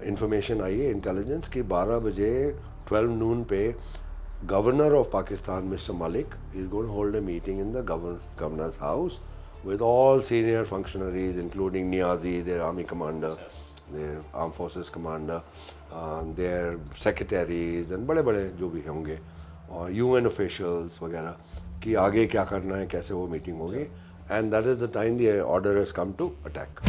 Information आई है intelligence की 12 बजे 12 नून पे governor of Pakistan mister Malik is going to hold a meeting in the governor's house with all senior functionaries including Niazi, their army commander, their armed forces commander, their secretaries and बड़े बड़े जो भी होंगे और UN officials वगैरह कि आगे क्या करना है, कैसे वो मीटिंग होगी, and that is the time the order has come to attack.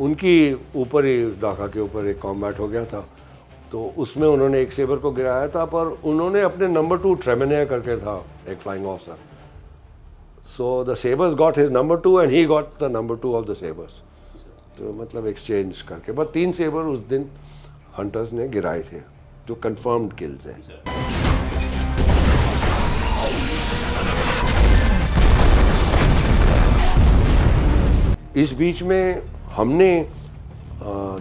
उनकी ऊपर ही ढाका के ऊपर एक कॉम्बैट हो गया था, तो उसमें उन्होंने एक सेबर को गिराया था, पर उन्होंने अपने नंबर 2 ट्रेमेनिया करके था एक flying officer, so the sabres got his number 2 and he got the number 2 of the sabres, तो मतलब एक्सचेंज करके। बस 3 सेबर उस दिन हंटर्स ने गिराए थे जो कंफर्म्ड किल्स हैं। इस बीच में हमने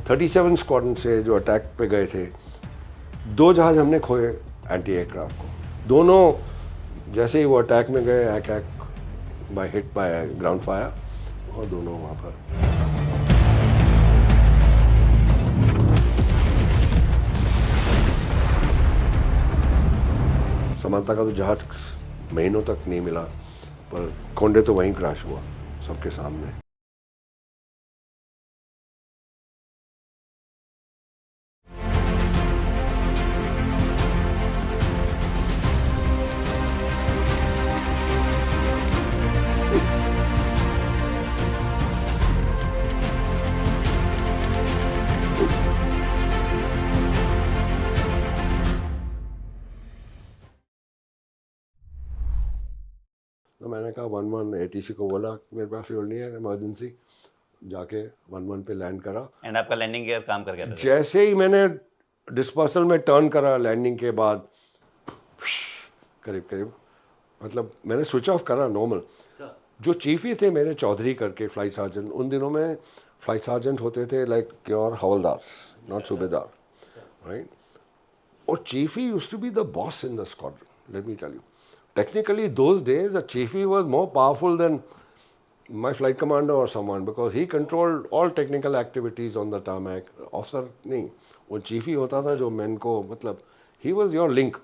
37 स्क्वाड्रन से जो अटैक पे गए थे, 2 जहाज हमने खोए एंटी एयरक्राफ्ट को। दोनों जैसे ही वो अटैक में गए, attack by hit by ground fire, और दोनों वहाँ पर। समानता का तो जहाज महीनों तक नहीं मिला, पर कोंडे तो वहीं क्रैश हुआ सबके सामने। तो मैंने कहा 11 ATC को बोला मेरे पास फ्यूल नहीं है, इमरजेंसी, जाके 11 पे लैंड करा। एंड आपका लैंडिंग गियर काम कर गया था? जैसे ही मैंने डिस्पर्सल में टर्न करा लैंडिंग के बाद, करीब करीब मतलब मैंने स्विच ऑफ करा नॉर्मल। जो चीफ ही थे मेरे, चौधरी करके फ्लाइट सार्जेंट, उन दिनों में फ्लाइट सार्जेंट होते थे like your havildar, not subedar, right. और chief he used to be the boss in the squadron, let me tell you. Technically, those days, a chiefy was more powerful than my flight commander or someone, because he controlled all technical activities on the tarmac. Officer नहीं, वो chiefy होता था जो men को, मतलब he was your link,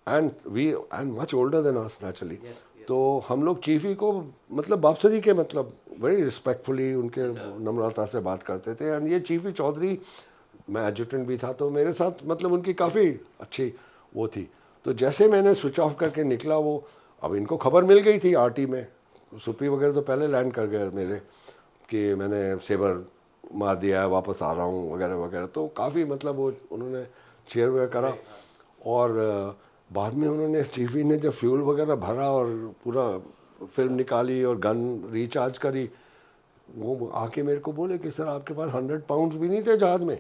and much older than us naturally. तो हम लोग chiefy को मतलब बापसरी के मतलब very respectfully उनके नम्रता से बात करते थे। and ये chiefy चौधरी, मैं एडजुटेंट भी था, तो मेरे साथ मतलब उनकी काफ़ी अच्छी वो थी। तो जैसे मैंने स्विच ऑफ करके निकला, वो अब इनको खबर मिल गई थी आरटी में, सुपी वगैरह तो पहले लैंड कर गए मेरे कि मैंने सेबर मार दिया है, वापस आ रहा हूँ वगैरह वगैरह। तो काफ़ी मतलब वो उन्होंने चेयर वगैरह करा, और बाद में उन्होंने चीफी ने जब फ्यूल वगैरह भरा और पूरा फिल्म निकाली और गन रिचार्ज करी, वो आके मेरे को बोले कि सर आपके पास 100 पाउंड्स भी नहीं थे जहाज में,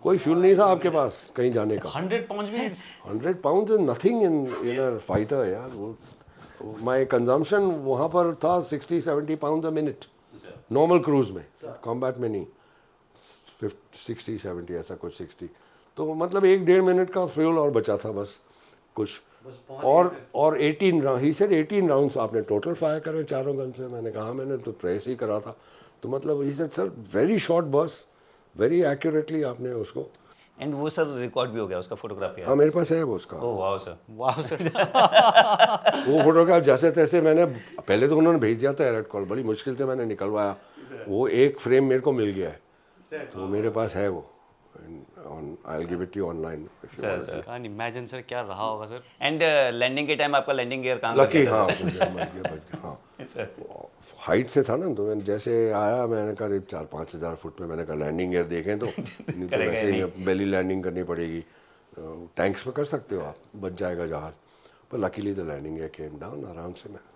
कोई फ्यूल नहीं था आपके पास कहीं जाने का। 100 पाउंड्स भी? 100 pounds is nothing in a fighter यार। वो माय कंजम्पशन वहाँ पर था 60-70 pound a minute normal cruise में, कॉम्बैट में नहीं। 60-70 ऐसा कुछ 60, तो मतलब 1-1.5 मिनट का फ्यूल और बचा था बस कुछ। और 18 राउंड्स आपने टोटल फायर करे चारों गन से। मैंने कहा मैंने तो प्रेस ही करा था। तो मतलब he said sir very short बस, वेरी एक्यूरेटली आपने उसको। एंड वो सर रिकॉर्ड भी हो गया, उसका फोटोग्राफ है? हाँ मेरे पास है वो उसका। ओह वाओ सर, वाह सर। वो फोटोग्राफ जैसे तैसे मैंने, पहले तो उन्होंने भेज दिया था एयरट कॉल, बड़ी मुश्किल से मैंने निकलवाया, वो एक फ्रेम मेरे को मिल गया है, तो मेरे पास है वो। I'll give it to you online if you want to see. Can imagine sir क्या रहा होगा सर। एंड लैंडिंग के टाइम आपका लैंडिंग गियर काम लकी, कर हाँ गया था? बच गया, हाँ। हाइट से था ना, तो मैंने जैसे आया, मैंने करीब 4-5 हज़ार फुट में, मैंने कहा लैंडिंग गियर देखें तो नहीं तो वैसे ही बेली लैंडिंग करनी पड़ेगी। टैंक्स पे कर सकते हो आप, बच जाएगा जहाज, पर luckily the landing gear came down आराम से। मैं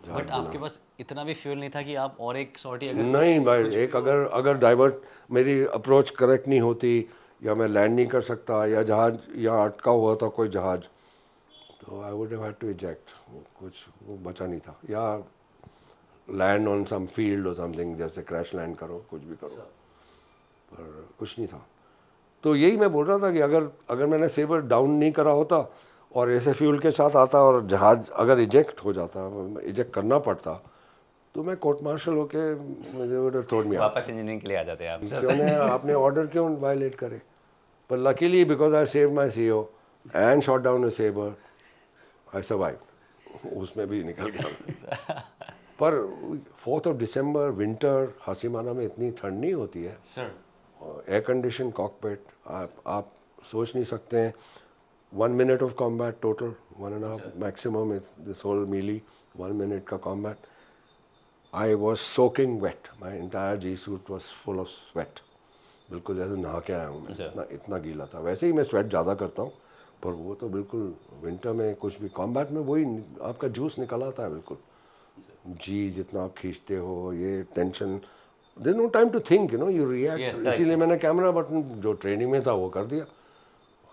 बट आपके पास इतना भी फ्यूल नहीं था कि आप और एक सॉर्टी अगर नहीं भाई, एक अगर डाइवर्ट मेरी अप्रोच करेक्ट नहीं होती, या मैं लैंड नहीं कर सकता, या जहाज यहाँ अटका हुआ था कोई जहाज, तो I would have had to eject. कुछ वो बचा नहीं था, या लैंड ऑन सम फील्ड और समथिंग, जैसे क्रैश लैंड करो, कुछ भी करो, पर कुछ नहीं था। तो यही मैं बोल रहा था कि अगर मैंने सेबर डाउन नहीं करा होता और ऐसे फ्यूल के साथ आता और जहाज अगर इजेक्ट हो जाता, इजेक्ट करना पड़ता, तो मैं कोर्ट मार्शल होके मुझे तोड़ में वापस इंजीनियरिंग के लिए आ जाते हैं आप क्यों ने आपने ऑर्डर क्यों वायलेट करे। पर luckily because I save my CEO and shot down a Sabre, I survive, उसमें भी निकल गया। पर 4th of December winter Hasimara में इतनी ठंड नहीं होती है, सर एयर कंडीशन कॉकपिट, आप सोच नहीं सकते हैं। 1 minute of combat total, 1.5 maximum is this whole melee, 1 minute का combat. I was soaking wet, my entire G suit was full of sweat, बिल्कुल जैसे नहा के आया हूँ मैं, इतना गीला था। वैसे ही मैं स्वेट ज़्यादा करता हूँ, पर वो तो बिल्कुल विंटर में कुछ भी कॉम्बैट में वही आपका जूस निकल आता है बिल्कुल। जी जितना आप खींचते हो, ये tension, there no time to think, you react. इसीलिए मैंने कैमरा बटन जो ट्रेनिंग में था वो कर दिया।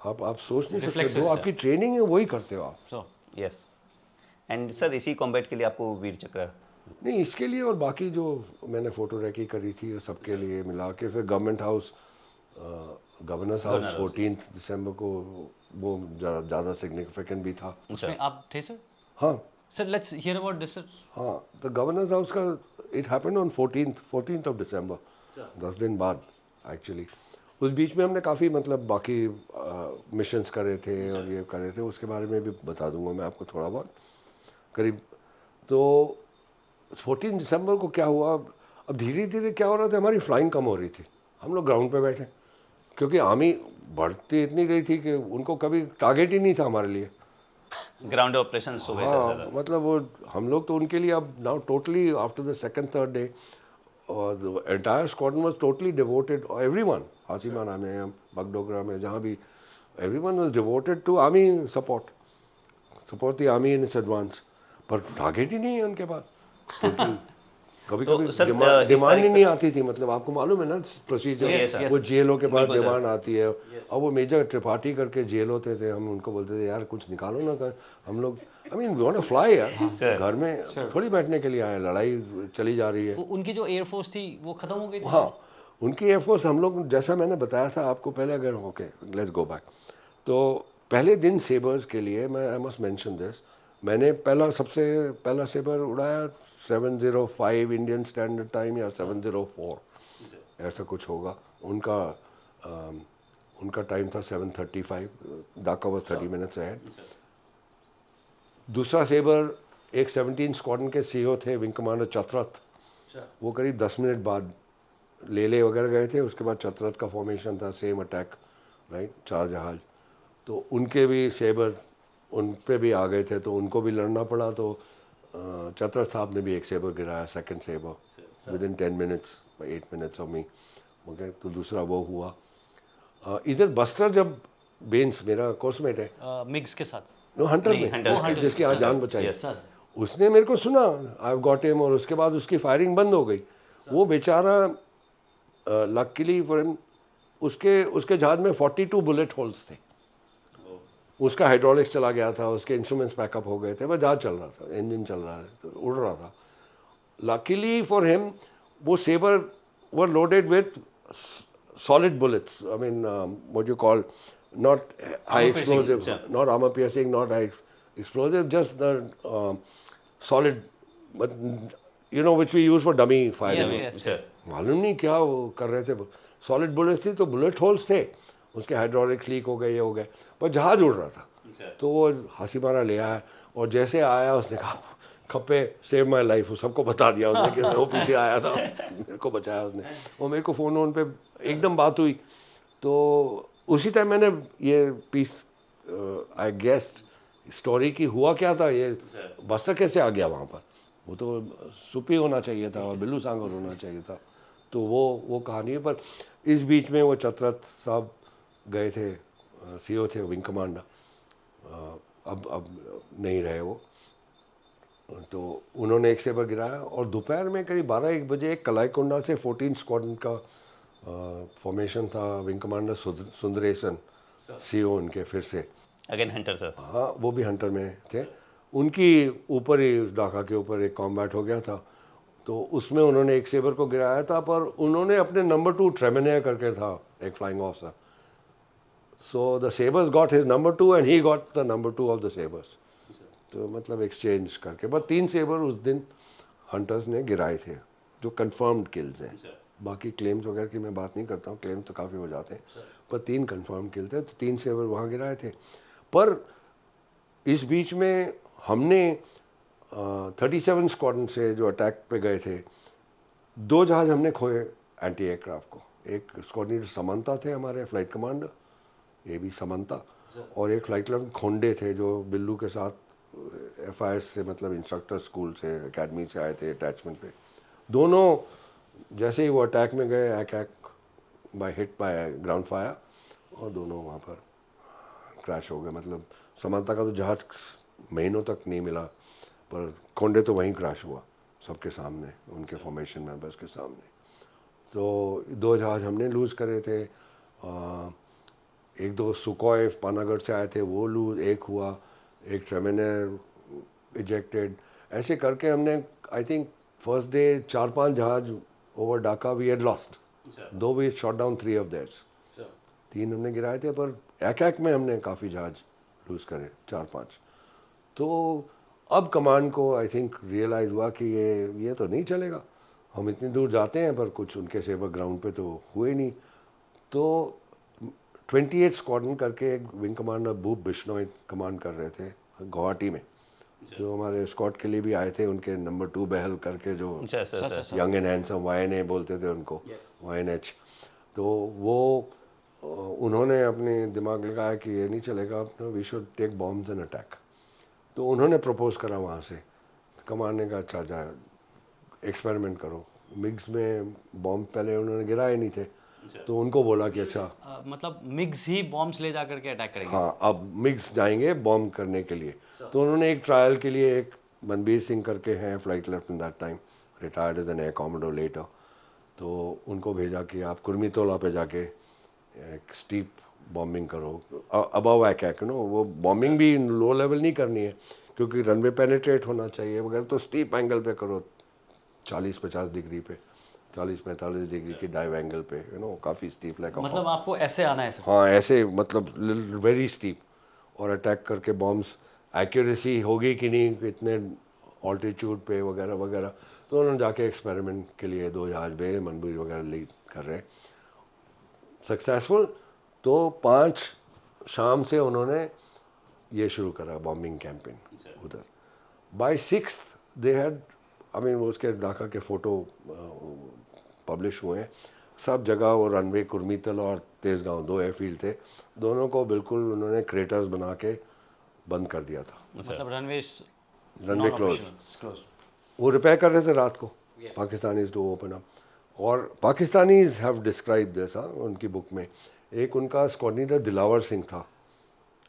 आप सोच नहीं सकते, जो आपकी ट्रेनिंग है वही करते हो आप। So yes. एंड सर इसी कॉम्बैट के लिए आपको वीर चक्र? नहीं, इसके लिए और बाकी जो मैंने फोटो रेकी करी थी सबके लिए मिला के, फिर गवर्नमेंट हाउस, गवर्नर्स हाउस 14 दिसंबर को, वो ज़्यादा सिग्निफिकेंट भी था। उसमें आप थे सर? हाँ sir let's hear about this sir. हाँ, तो गवर्नर्स हाउस का it happened on 14th of December, 10 दिन बाद एक्चुअली। उस बीच में हमने काफ़ी मतलब बाकी मिशंस करे थे और ये करे थे, उसके बारे में भी बता दूंगा मैं आपको थोड़ा बहुत करीब। तो 14 दिसंबर को क्या हुआ, अब धीरे धीरे क्या हो रहा था, हमारी फ्लाइंग कम हो रही थी, हम लोग ग्राउंड पे बैठे, क्योंकि आर्मी बढ़ती इतनी रही थी कि उनको कभी टारगेट ही नहीं था हमारे लिए। ग्राउंड ऑपरेशन हो गए सर हाँ, ज़्यादा। मतलब वो हम लोग तो उनके लिए अब now totally after the second third day और the entire squadron was totally devoted, everyone, Hasimara में, बगडोगरा में, जहाँ भी, everyone was devoted to army support the army in its advance. पर टारगेट ही नहीं है उनके पास, क्योंकि कभी तो कभी सर, इस डिमांड ही तारीख नहीं आती थी। मतलब आपको मालूम है ना प्रोसीजर, Yes, sir. वो जेलों के पास बिल्कुल, sir. डिमांड आती है, और वो मेजर त्रिपाठी करके जेल होते थे, हम उनको बोलते थे यार कुछ निकालो ना कर, हम लोग I mean we want to fly यार, Sir. घर में थोड़ी बैठने के लिए आए, लड़ाई चली जा रही है। उनकी जो एयरफोर्स थी वो खत्म हो गई थी। हाँ, उनकी एयरफोर्स, हम लोग जैसा मैंने बताया था आपको पहले, अगर ओके लेट्स गो बैक, तो पहले दिन सेबर्स के लिए मैं आई मस्ट मेंशन दिस, मैंने सबसे पहला सेबर उड़ाया 705 इंडियन स्टैंडर्ड टाइम या 704 ऐसा कुछ होगा। उनका टाइम था 7:35, डाका वाज 30 मिनट्स अहेड। दूसरा सेबर एक 17 स्क्वाड्रन के CEO थे, विंग कमांडर चतरथ, वो करीब 10 मिनट बाद ले वगैरह गए थे। उसके बाद चतरथ का फॉर्मेशन था, सेम अटैक, राइट, 4 जहाज, तो उनके भी सेबर उन पे भी आ गए थे, तो उनको भी लड़ना पड़ा। तो चतरथ साहब ने भी एक सेबर गिराया, second Sabre within 10 minutes, 8 minutes of me, okay. तो दूसरा वो हुआ। इधर बस्टर, जब बेंस मेरा कोर्समेट है, मिग्स के साथ। नो हंटर नहीं, में, Hunters के, जिसकी आज sir. जान बचाई, Yes. सर उसने मेरे को सुना आई गॉट हिम, और उसके बाद उसकी फायरिंग बंद हो गई। वो बेचारा लकीली फॉर हिम, उसके जहाज में 42 बुलेट होल्स थे। उसका हाइड्रोलिक्स चला गया था, उसके इंस्ट्रूमेंट्स पैकअप हो गए थे, बस जहाज चल रहा था, इंजन चल रहा है, उड़ रहा था। लकीली फॉर हिम वो Sabre were loaded with solid bullets, I mean what you call, not high explosive, not armor piercing, not high explosive, just the solid, but you know, which we use for dummy firing. Yes, Sir. मालूम नहीं क्या वो कर रहे थे, solid bullets थी, तो bullet holes थे, उसके हाइड्रोलिक्स लीक हो गए, ये हो गए, पर जहाज उड़ रहा था। तो वो हासीमारा ले आया, और जैसे आया उसने कहा खप्पे सेव माई लाइफ, सबको बता दिया उसने कि वो पीछे आया था, मेरे को बचाया उसने। और मेरे को फ़ोन पे एकदम बात हुई, तो उसी टाइम मैंने ये पीस आई गेस्ट स्टोरी की हुआ क्या था, ये बस्तर कैसे आ गया वहाँ पर, वो तो सुपी होना चाहिए था और बिल्लू सांगर होना चाहिए था। तो वो कहानी है। पर इस बीच में वो चतरथ साहब गए थे, CEO थे, विंग कमांडर, अब नहीं रहे वो। तो उन्होंने एक सेबर गिराया, और दोपहर में करीब 12-1 बजे एक कलाईकोंडा से 14 स्क्वाड्रन का फॉर्मेशन था, विंग कमांडर सुंदरेशन CEO उनके फिर से, अगेन हंटर सर। हाँ वो भी हंटर में थे, उनकी ऊपर ही ढाका के ऊपर एक कॉम्बैट हो गया था। तो उसमें उन्होंने एक सेबर को गिराया था, पर उन्होंने अपने नंबर 2 ट्रेमेनिया करके था एक flying officer, So the Sabres got his number 2 and he got the number 2 of the Sabres. तो मतलब एक्सचेंज करके बस 3 सेबर उस दिन हंटर्स ने गिराए थे जो कंफर्म्ड किल्स हैं. बाकी क्लेम्स वगैरह की मैं बात नहीं करता हूँ, क्लेम्स तो काफ़ी हो जाते हैं, पर 3 कंफर्म किल थे, तो 3 सेबर वहाँ गिराए थे. पर इस बीच में हमने 37 स्क्वाड्रन से जो अटैक पे गए थे, 2 जहाज हमने खोए एंटी एयरक्राफ्ट को. एक स्क्वाड्रन समंता थे हमारे फ्लाइट कमांडर, ये भी समंता, और एक फ्लाइट लेफ्टिनेंट खोंडे थे जो बिल्लू के साथ FIS से मतलब इंस्ट्रक्टर स्कूल से एकेडमी से आए थे अटैचमेंट पे. दोनों जैसे ही वो अटैक में गए by hit by ground fire, और दोनों वहाँ पर क्रैश हो गए. मतलब समंता का तो जहाज महीनों तक नहीं मिला, पर खोंडे तो वहीं क्रैश हुआ सबके सामने, उनके फॉर्मेशन मेंबर्स के सामने. तो 2 जहाज हमने लूज़ करे थे. 1-2 सुकॉय पानागढ़ से आए थे, वो लूज एक हुआ, एक ट्रेमिनर इजेक्टेड. ऐसे करके हमने आई थिंक फर्स्ट डे 4-5 जहाज over Dhaka we had lost, though we shot down 3 of that's. 3 हमने गिराए थे, पर एक में हमने काफ़ी जहाज लूज़ करे, 4-5. तो अब कमांड को आई थिंक रियलाइज़ हुआ कि ये तो नहीं चलेगा, हम इतनी दूर जाते हैं पर कुछ उनके सेवर ग्राउंड पे तो हुए नहीं. तो 28 स्क्वाड्रन करके एक विंग कमांडर भूप बिश्नोई कमांड कर रहे थे गुवाहाटी में, जो हमारे स्क्वाड के लिए भी आए थे. उनके नंबर 2 बहल करके जो यंग एंड हैंडसम YNA बोलते थे उनको, YNH. तो वो उन्होंने अपने दिमाग लगाया कि ये नहीं चलेगा, we should take bombs and attack. तो उन्होंने प्रपोज करा वहाँ से, कमांड ने कहा अच्छा जाए एक्सपेरिमेंट करो. मिग्स में बॉम्ब पहले उन्होंने गिराए नहीं थे, तो उनको बोला कि अच्छा मतलब मिग्स ही बॉम्ब्स ले जा करके अटैक करेंगे. हाँ, अब मिग्स जाएंगे बॉम्ब करने के लिए. तो उन्होंने एक ट्रायल के लिए, एक मनबीर सिंह करके हैं flight lieutenant that time, retired as an air commodore later, तो उनको भेजा कि आप कुर्मीतोला पे जाके एक स्टीप बॉम्बिंग करो अबव एक नो. वो बॉम्बिंग भी लो लेवल नहीं करनी है क्योंकि रनवे पेनिट्रेट होना चाहिए वगैरह, तो स्टीप एंगल पे करो, 40-50 डिग्री पे, 40-45 डिग्री की डाइव एंगल पे, काफ़ी स्टीप लाइक. मतलब आपको ऐसे आना है सर? हाँ, ऐसे मतलब वेरी स्टीप, और अटैक करके बॉम्ब्स एक्यूरेसी होगी कि नहीं इतने ऑल्टीट्यूड पे वगैरह वगैरह. तो उन्होंने जाके एक्सपेरिमेंट के लिए 2 जहाज भेजे, मनबीर वगैरह लीड कर रहे, सक्सेसफुल. तो 5 शाम से उन्होंने ये शुरू करा बॉम्बिंग कैंपेन उधर. By 6 they had, I mean उसके ढाका के फ़ोटो पब्लिश हुए हैं सब जगह. वो रनवे कुर्मीतल और तेजगांव 2 एयरफील्ड थे, दोनों को बिल्कुल उन्होंने क्रेटर्स बना के बंद कर दिया था. मतलब रनवे क्लोज. वो रिपेयर कर रहे थे रात को, पाकिस्तानीज टू ओपन अप. और पाकिस्तानीज हैव डिस्क्राइब दिस, उनकी बुक में एक उनका स्क्वाड्रन दिलावर सिंह था,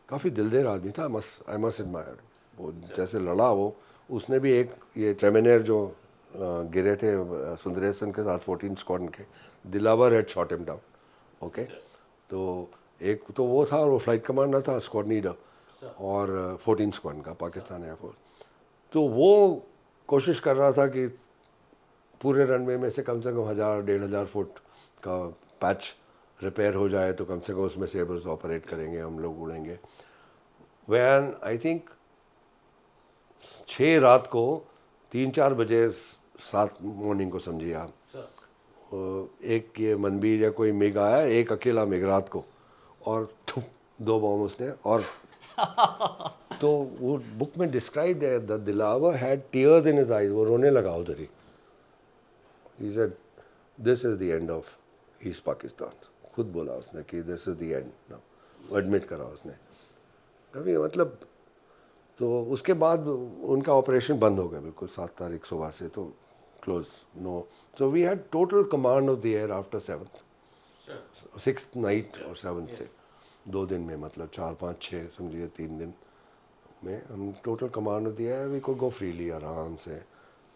काफ़ी दिलदार आदमी था, आई मस्ट एडमायर. वो जैसे लड़ा वो, उसने भी एक ये ट्रेमिनर जो गिरे थे सुंदरेशन के साथ 14 स्क्वाड्रन के, Dilawar had shot him down. Okay, तो एक तो वो था, और वो फ्लाइट कमांडर था स्क्वाड लीडर, और 14 स्क्वाड्रन का पाकिस्तान एयरफोर्स. तो वो कोशिश कर रहा था कि पूरे रनवे में से कम 1000-1500 फुट का पैच रिपेयर हो जाए, तो कम से कम उसमें सेबर्स ऑपरेट करेंगे, हम लोग उड़ेंगे. वैन आई थिंक 6 रात को 3-4 बजे 7 मॉर्निंग को समझिए आप, एक ये मनबीर या कोई मिग आया, एक अकेला मिग रात को, और 2 बॉम्ब उसने. और तो वो बुक में डिस्क्राइब्ड है, the Dilawar had tears in his eyes, वो रोने लगा उधर ही. He said this is the end of east Pakistan. खुद बोला उसने कि this is the end now, admit करा उसने कभी. मतलब तो उसके बाद उनका ऑपरेशन बंद हो गया बिल्कुल 7 तारीख सुबह से, तो close no. So we had total command of the air after 6th night और 7th से 2 दिन में, मतलब 4-5-6 समझिए 3 दिन में हम total command of the air. We could go freely, आराम से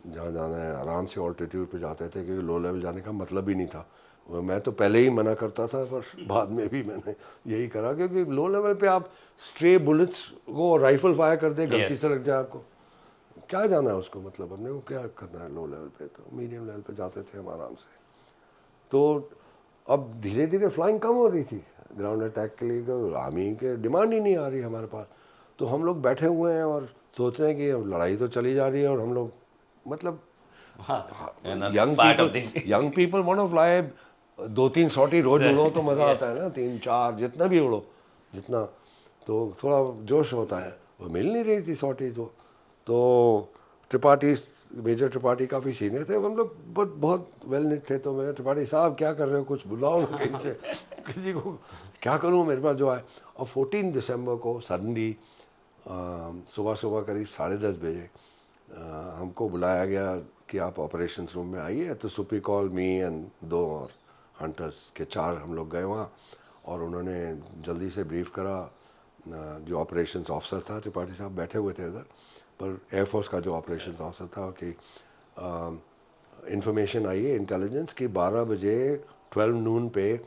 जहाँ जाना है आराम से ऑल्टीट्यूड पे जाते थे, क्योंकि लो लेवल जाने का मतलब ही नहीं था. मैं तो पहले ही मना करता था, पर बाद में भी मैंने यही करा, क्योंकि लो लेवल पे आप स्ट्रे बुलेट्स को राइफल फायर कर दे, गलती से लग जाए आपको, क्या जाना है उसको, मतलब अपने को क्या करना है लो लेवल पे. तो मीडियम लेवल पे जाते थे हम आराम से. तो अब धीरे धीरे फ्लाइंग कम हो रही थी, ग्राउंड अटैक के लिए, आर्मी के डिमांड ही नहीं आ रही हमारे पास। तो हम लोग बैठे हुए हैं और सोच रहे हैं कि अब लड़ाई तो चली जा रही है और हम लोग मतलब young people want to fly, 2-3 sortie रोज उड़ो तो मज़ा आता है ना, 3-4 जितना भी उड़ो जितना, तो थोड़ा जोश होता है। वो मिल नहीं रही थी सॉटी तो त्रिपाठी, मेजर त्रिपाठी काफ़ी सीनियर थे, हम लोग बहुत वेल निट थे। तो मेजर त्रिपाठी साहब क्या कर रहे हो, कुछ बुलाओ ना कहीं से, किसी को क्या करूँ, मेरे पास जो है। और 14 दिसंबर को सडनली सुबह सुबह करीब 10:30 बजे हमको बुलाया गया कि आप ऑपरेशंस रूम में आइए। तो सुपी कॉल मी एंड 2 और हंटर्स के 4 हम लोग गए वहाँ, और उन्होंने जल्दी से ब्रीफ करा। जो ऑपरेशंस ऑफिसर था, त्रिपाठी साहब बैठे हुए थे उधर, पर एयरफोर्स का जो ऑपरेशंस ऑफिसर था कि इंफॉर्मेशन आई है इंटेलिजेंस कि 12 बजे 12 नून पे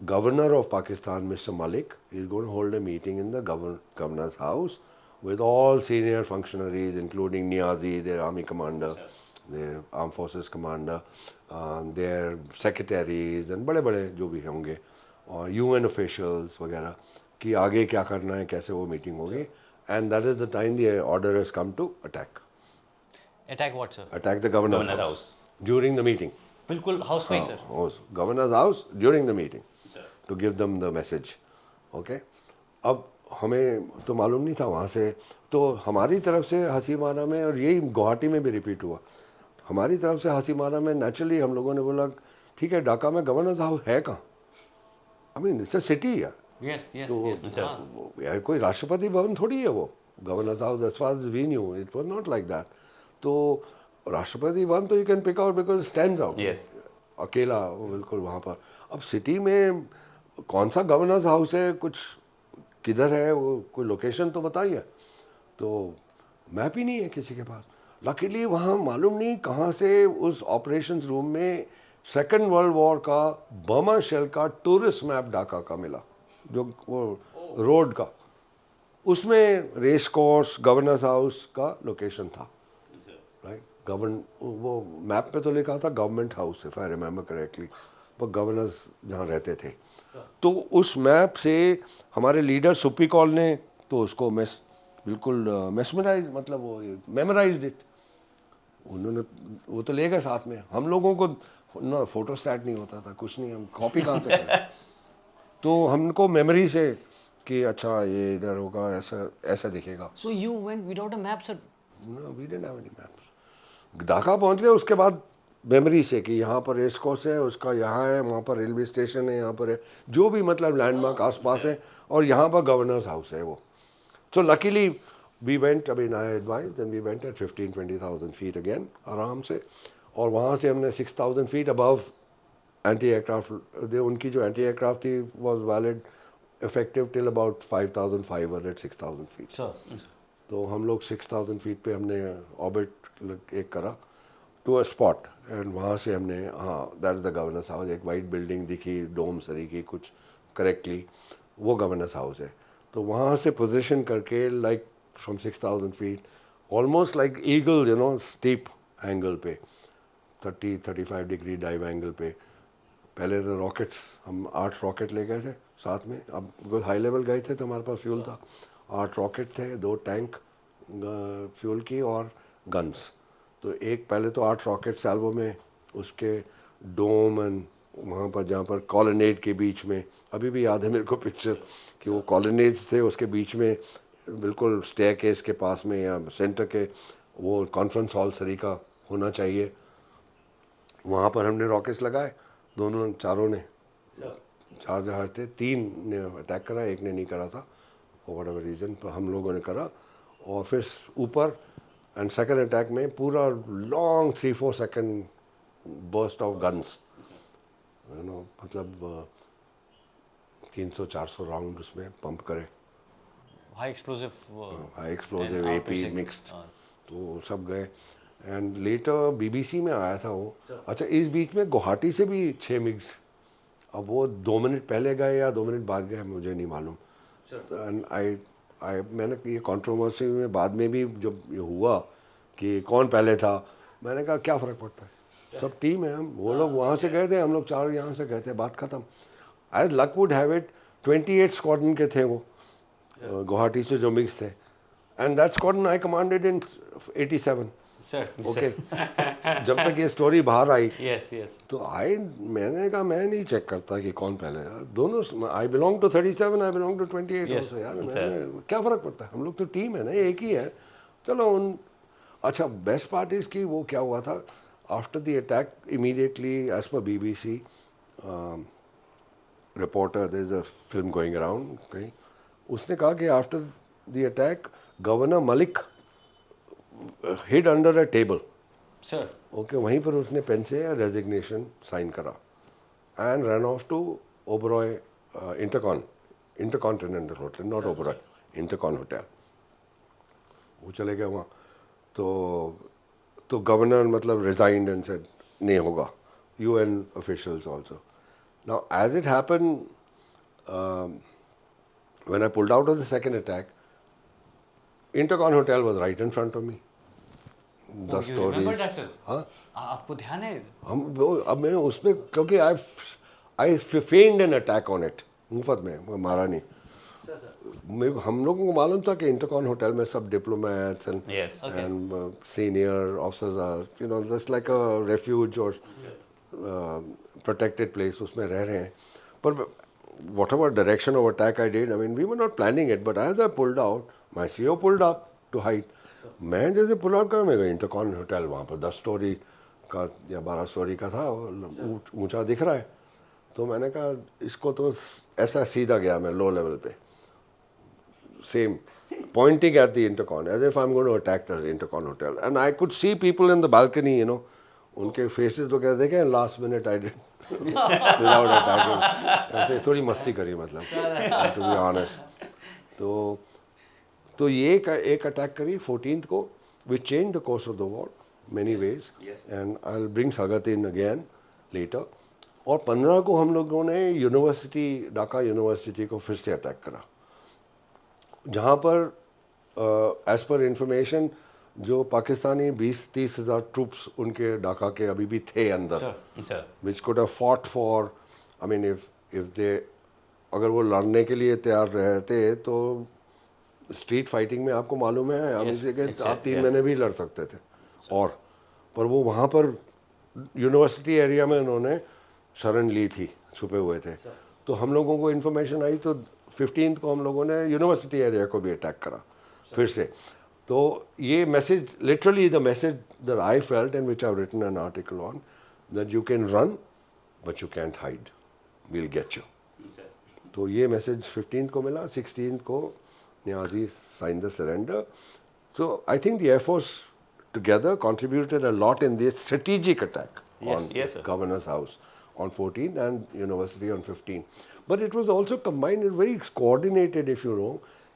governor of Pakistan mister Malik is going to hold a meeting in the governor's house with all senior functionaries, including Niazi, their army commander, their armed forces commander, their secretaries and बड़े बड़े जो भी होंगे, और UN officials वगैरह, कि आगे क्या करना है, कैसे वो मीटिंग होगी। And that is the time the order has come to attack. Attack what sir? Attack the governor's Governor house. house. During the meeting. बिल्कुल हाउस में ही sir? House, governor's house during the meeting. To give them the message. Okay. अब हमें तो मालूम नहीं था वहाँ से, तो हमारी तरफ से हासीमारा में, और यही गुवाहाटी में भी रिपीट हुआ, हमारी तरफ से हासीमारा में नेचुरली हम लोगों ने बोला ठीक है, ढाका में गवर्नर्स हाउस है कहाँ, I mean it's a city यार, यस यस तो यस यार कोई राष्ट्रपति भवन थोड़ी है वो governor's house, as far as we knew it was not like that. तो राष्ट्रपति भवन तो you can pick out because stands out, अकेला बिल्कुल वहाँ पर। अब सिटी में कौन सा गवर्नर्स हाउस है, कुछ किधर है, वो कोई लोकेशन तो बताइए। तो मैप ही नहीं है किसी के पास। लकीली वहाँ मालूम नहीं कहाँ से उस ऑपरेशंस रूम में सेकेंड वर्ल्ड वॉर का बर्मा शेल का टूरिस्ट मैप ढाका का मिला, जो वो रोड का, उसमें रेस कोर्स गवर्नर्स हाउस का लोकेशन था, राइट। वो मैप पे तो लिखा था government house, if I remember correctly, वो गवर्नर्स जहाँ रहते थे। तो उस मैप से हमारे लीडर सुप्पी कॉल ने तो उसको बिल्कुल मेस्मराइज, मतलब वो मेमोराइज्ड इट, उन्होंने वो तो ले गए साथ में। हम लोगों को ना फोटो स्टैट नहीं होता था, कुछ नहीं, हम कॉपी कहाँ से करें। तो हमको मेमोरी से कि अच्छा ये इधर होगा, ऐसा ऐसा दिखेगा। So you went without a map sir? No, we didn't have any maps. Dhaka पहुंच गए उसके बाद मेमोरी से कि यहाँ पर रेस कोर्स है, उसका यहाँ है, वहाँ पर रेलवे स्टेशन है, यहाँ पर है, जो भी मतलब लैंडमार्क आसपास है, और यहाँ पर गवर्नर्स हाउस है वो। सो लकीली वी वेंट, अभी I advise, then we went at 15-20,000 feet again आराम से, और वहाँ से हमने 6,000 फीट अबव एंटी एयरक्राफ्ट, उनकी जो एंटी एयरक्राफ्ट थी was valid effective till about 5,500-6,000 feet. तो हम लोग 6,000 फीट पे हमने ऑर्बिट एक करा टू अ स्पॉट, एंड वहाँ से हमने, हाँ that is the governor's house, एक वाइट बिल्डिंग दिखी डोम सरी की कुछ करेक्टली, वो गवर्नर्स हाउस है। तो वहाँ से पोजीशन करके like from 6,000 feet almost like eagle, you know, steep angle पे, 30-35 डिग्री डाइव एंगल पे। पहले तो रॉकेट्स, हम 8 रॉकेट ले गए थे साथ में, अब बिकॉज हाई लेवल गए थे तो हमारे पास फ्यूल था। 8 रॉकेट थे, 2 टैंक फ्यूल की और गन्स। तो एक पहले तो 8 रॉकेट सैल्वो में, उसके डोम एंड वहाँ पर जहाँ पर कॉलोनेड के बीच में, अभी भी याद है मेरे को पिक्चर कि वो कॉलोनेड्स थे, उसके बीच में बिल्कुल स्टेयरकेस के पास में या सेंटर के वो कॉन्फ्रेंस हॉल सरीका होना चाहिए, वहाँ पर हमने रॉकेट्स लगाए, दोनों चारों ने, 4 जहाज थे, 3 ने अटैक करा, एक ने नहीं करा था फॉर व्हाटएवर रीज़न, तो हम लोगों ने करा। और फिर ऊपर एंड सेकंड अटैक में पूरा long 3-4 second burst of guns, you know, मतलब 300-400 राउंड उसमें पंप करे, हाई एक्सप्लोसिव एपी मिक्स्ड, तो सब गए। एंड लेटर बीबीसी में आया था वो। अच्छा, इस बीच में गुवाहाटी से भी 6 मिग्स, अब वो 2 मिनट पहले गए या 2 मिनट बाद गए मुझे नहीं मालूम। एंड मैंने ये कंट्रोवर्सी में बाद में भी जब ये हुआ कि कौन पहले था, मैंने कहा क्या फ़र्क पड़ता है, सब टीम है हम, वो लोग वहाँ से गए थे, हम लोग 4 यहाँ से गए थे, बात ख़त्म। As luck would have it, 28 squadron के थे वो, गुवाहाटी से जो मिक्स थे, and that squadron I commanded in 87। Sir okay जब तक ये स्टोरी बाहर आई यस यस तो मैंने कहा मैं नहीं चेक करता कि कौन पहले यार, दोनों I belong to 37, I belong to 28 Yes, also यार, मैंने क्या फ़र्क पड़ता है, हम लोग तो टीम है ना, एक ही है, चलो उन। अच्छा बेस्ट पार्ट इज़ कि वो क्या हुआ था after the attack immediately as per BBC reporter, there is a film going around कहीं, उसने कहा कि after the attack governor Malik hid under a table. Sir okay वहीं पर उसने पेन से रेजिग्नेशन साइन करा and run off to Oberoi intercontinental hotel, not Oberoi, intercon hotel. वो चले गए वहाँ, तो गवर्नर मतलब रिजाइंड एंड सेड नहीं होगा, UN officials also. Now as it happened, when I pulled out of the second attack, Intercon Hotel was right in front of me. The you remember stories, that, sir? हाँ आपको ध्यान है? अब मैं उसमें क्योंकि I feigned an attack on it, मुफ्त में मारा नहीं। मेरे को हम लोगों को मालूम था कि इंटरकॉन होटल में सब diplomats Yes. And senior officers are you know just like a refuge और प्रोटेक्टेड प्लेस, उसमें रह रहे हैं। पर whatever direction of attack I did, I mean we were not planning it, but as I pulled out my CEO pulled up to hide. मैं जैसे pull out कर, मेरे को इंटरकॉन होटल वहाँ पर 10 स्टोरी का या 12 स्टोरी का था, ऊंचा दिख रहा है। तो मैंने कहा इसको तो ऐसा सीधा गया मैं लो लेवल पे, same, pointing at the intercon as if I'm going to attack the intercon hotel, and I could see people in the balcony, you know, उनके faces तो क्या देखे, last minute I did without attacking, ऐसे थोड़ी मस्ती करी मतलब, to be honest। तो ये एक अटैक करी 14th को, which changed the course of the war many ways, and I'll bring Sagat in again later। और 15 को हम लोगों ने यूनिवर्सिटी, ढाका यूनिवर्सिटी को फिर से अटैक करा, जहाँ पर एज पर इंफॉर्मेशन जो पाकिस्तानी 20-30 हज़ार ट्रूप्स उनके ढाका के अभी भी थे अंदर, Sir. Which could have fought for, I mean if they, अगर वो लड़ने के लिए तैयार रहते तो स्ट्रीट फाइटिंग में आपको मालूम है हमेशा के आप 3 महीने भी लड़ सकते थे। और पर वो वहाँ पर यूनिवर्सिटी एरिया में उन्होंने शरण ली थी, छुपे हुए थे। तो हम लोगों को इन्फॉर्मेशन आई तो 15th को हम लोगों ने यूनिवर्सिटी एरिया को भी अटैक करा फिर से। तो ये message, literally the message that I felt and which I have written an article on, that you can run but you can't hide, we will get you. तो ये मैसेज 15th को मिला, 16th को Niazi sign the surrender. So I think the air force together contributed a lot in this strategic attack on yes, sir. Governor's House on 14 and University on 15. But it was also combined and very coordinated, if you know,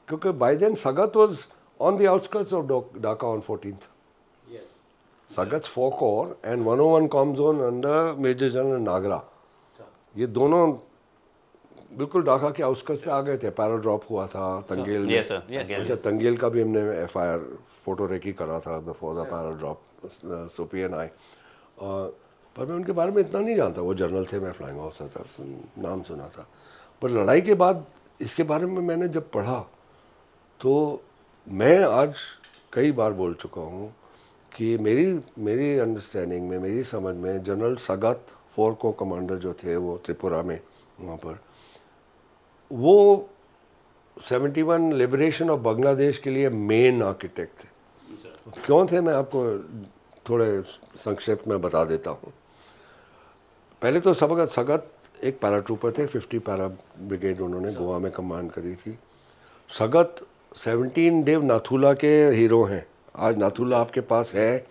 because by then Sagat was on the outskirts of Dhaka on 14th. Yes. Sagat's 4 Corps and 101 Com Zone under Major General Nagra. ये दोनों बिल्कुल ढाका के outskirts पे आ गए थे। पैराड्रॉप हुआ था तंगेल में। Yes, sir. Yes. अच्छा, तंगेल का भी हमने FIR फोटो रेकी करा था before the पैराड्रॉप, soupy and I. पर मैं उनके बारे में इतना नहीं जानता, वो जनरल थे, मैं फ्लाइंग ऑफिसर था, नाम सुना था। पर लड़ाई के बाद इसके बारे में मैंने जब पढ़ा तो मैं आज कई बार बोल चुका हूँ कि मेरी अंडरस्टैंडिंग में, मेरी समझ में जनरल सगत 4 को कमांडर जो थे वो त्रिपुरा में वहाँ पर, वो 71 लिबरेशन ऑफ बांग्लादेश के लिए मेन आर्किटेक्ट थे। क्यों थे मैं आपको थोड़े संक्षेप में बता देता हूँ। पहले तो सगत एक पैराट्रूपर थे, 50 पैरा ब्रिगेड उन्होंने गोवा में कमांड करी थी। सगत 17 देव नाथुला के हीरो हैं। आज नाथुला आपके पास है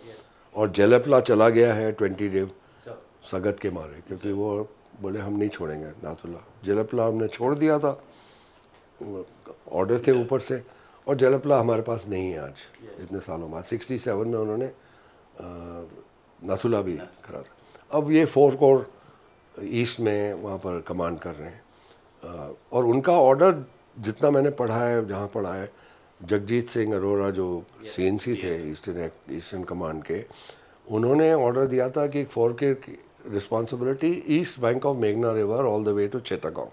और जेलेपला चला गया है 20 देव सगत के मारे, क्योंकि वो बोले हम नहीं छोड़ेंगे नाथुला। जेलेपला हमने छोड़ दिया था, ऑर्डर थे ऊपर से, और जेलेपला हमारे पास नहीं है आज इतने सालों बाद। 67 में उन्होंने नाथुला भी करा था। अब ये 4 कोर ईस्ट में वहाँ पर कमांड कर रहे हैं, और उनका ऑर्डर जितना मैंने पढ़ा है, जहाँ पढ़ा है, जगजीत सिंह अरोरा जो CNC थे ईस्टर्न कमांड के, उन्होंने ऑर्डर दिया था कि 4 की रिस्पॉन्सिबिलिटी ईस्ट बैंक ऑफ मेघना river all the way to Chittagong.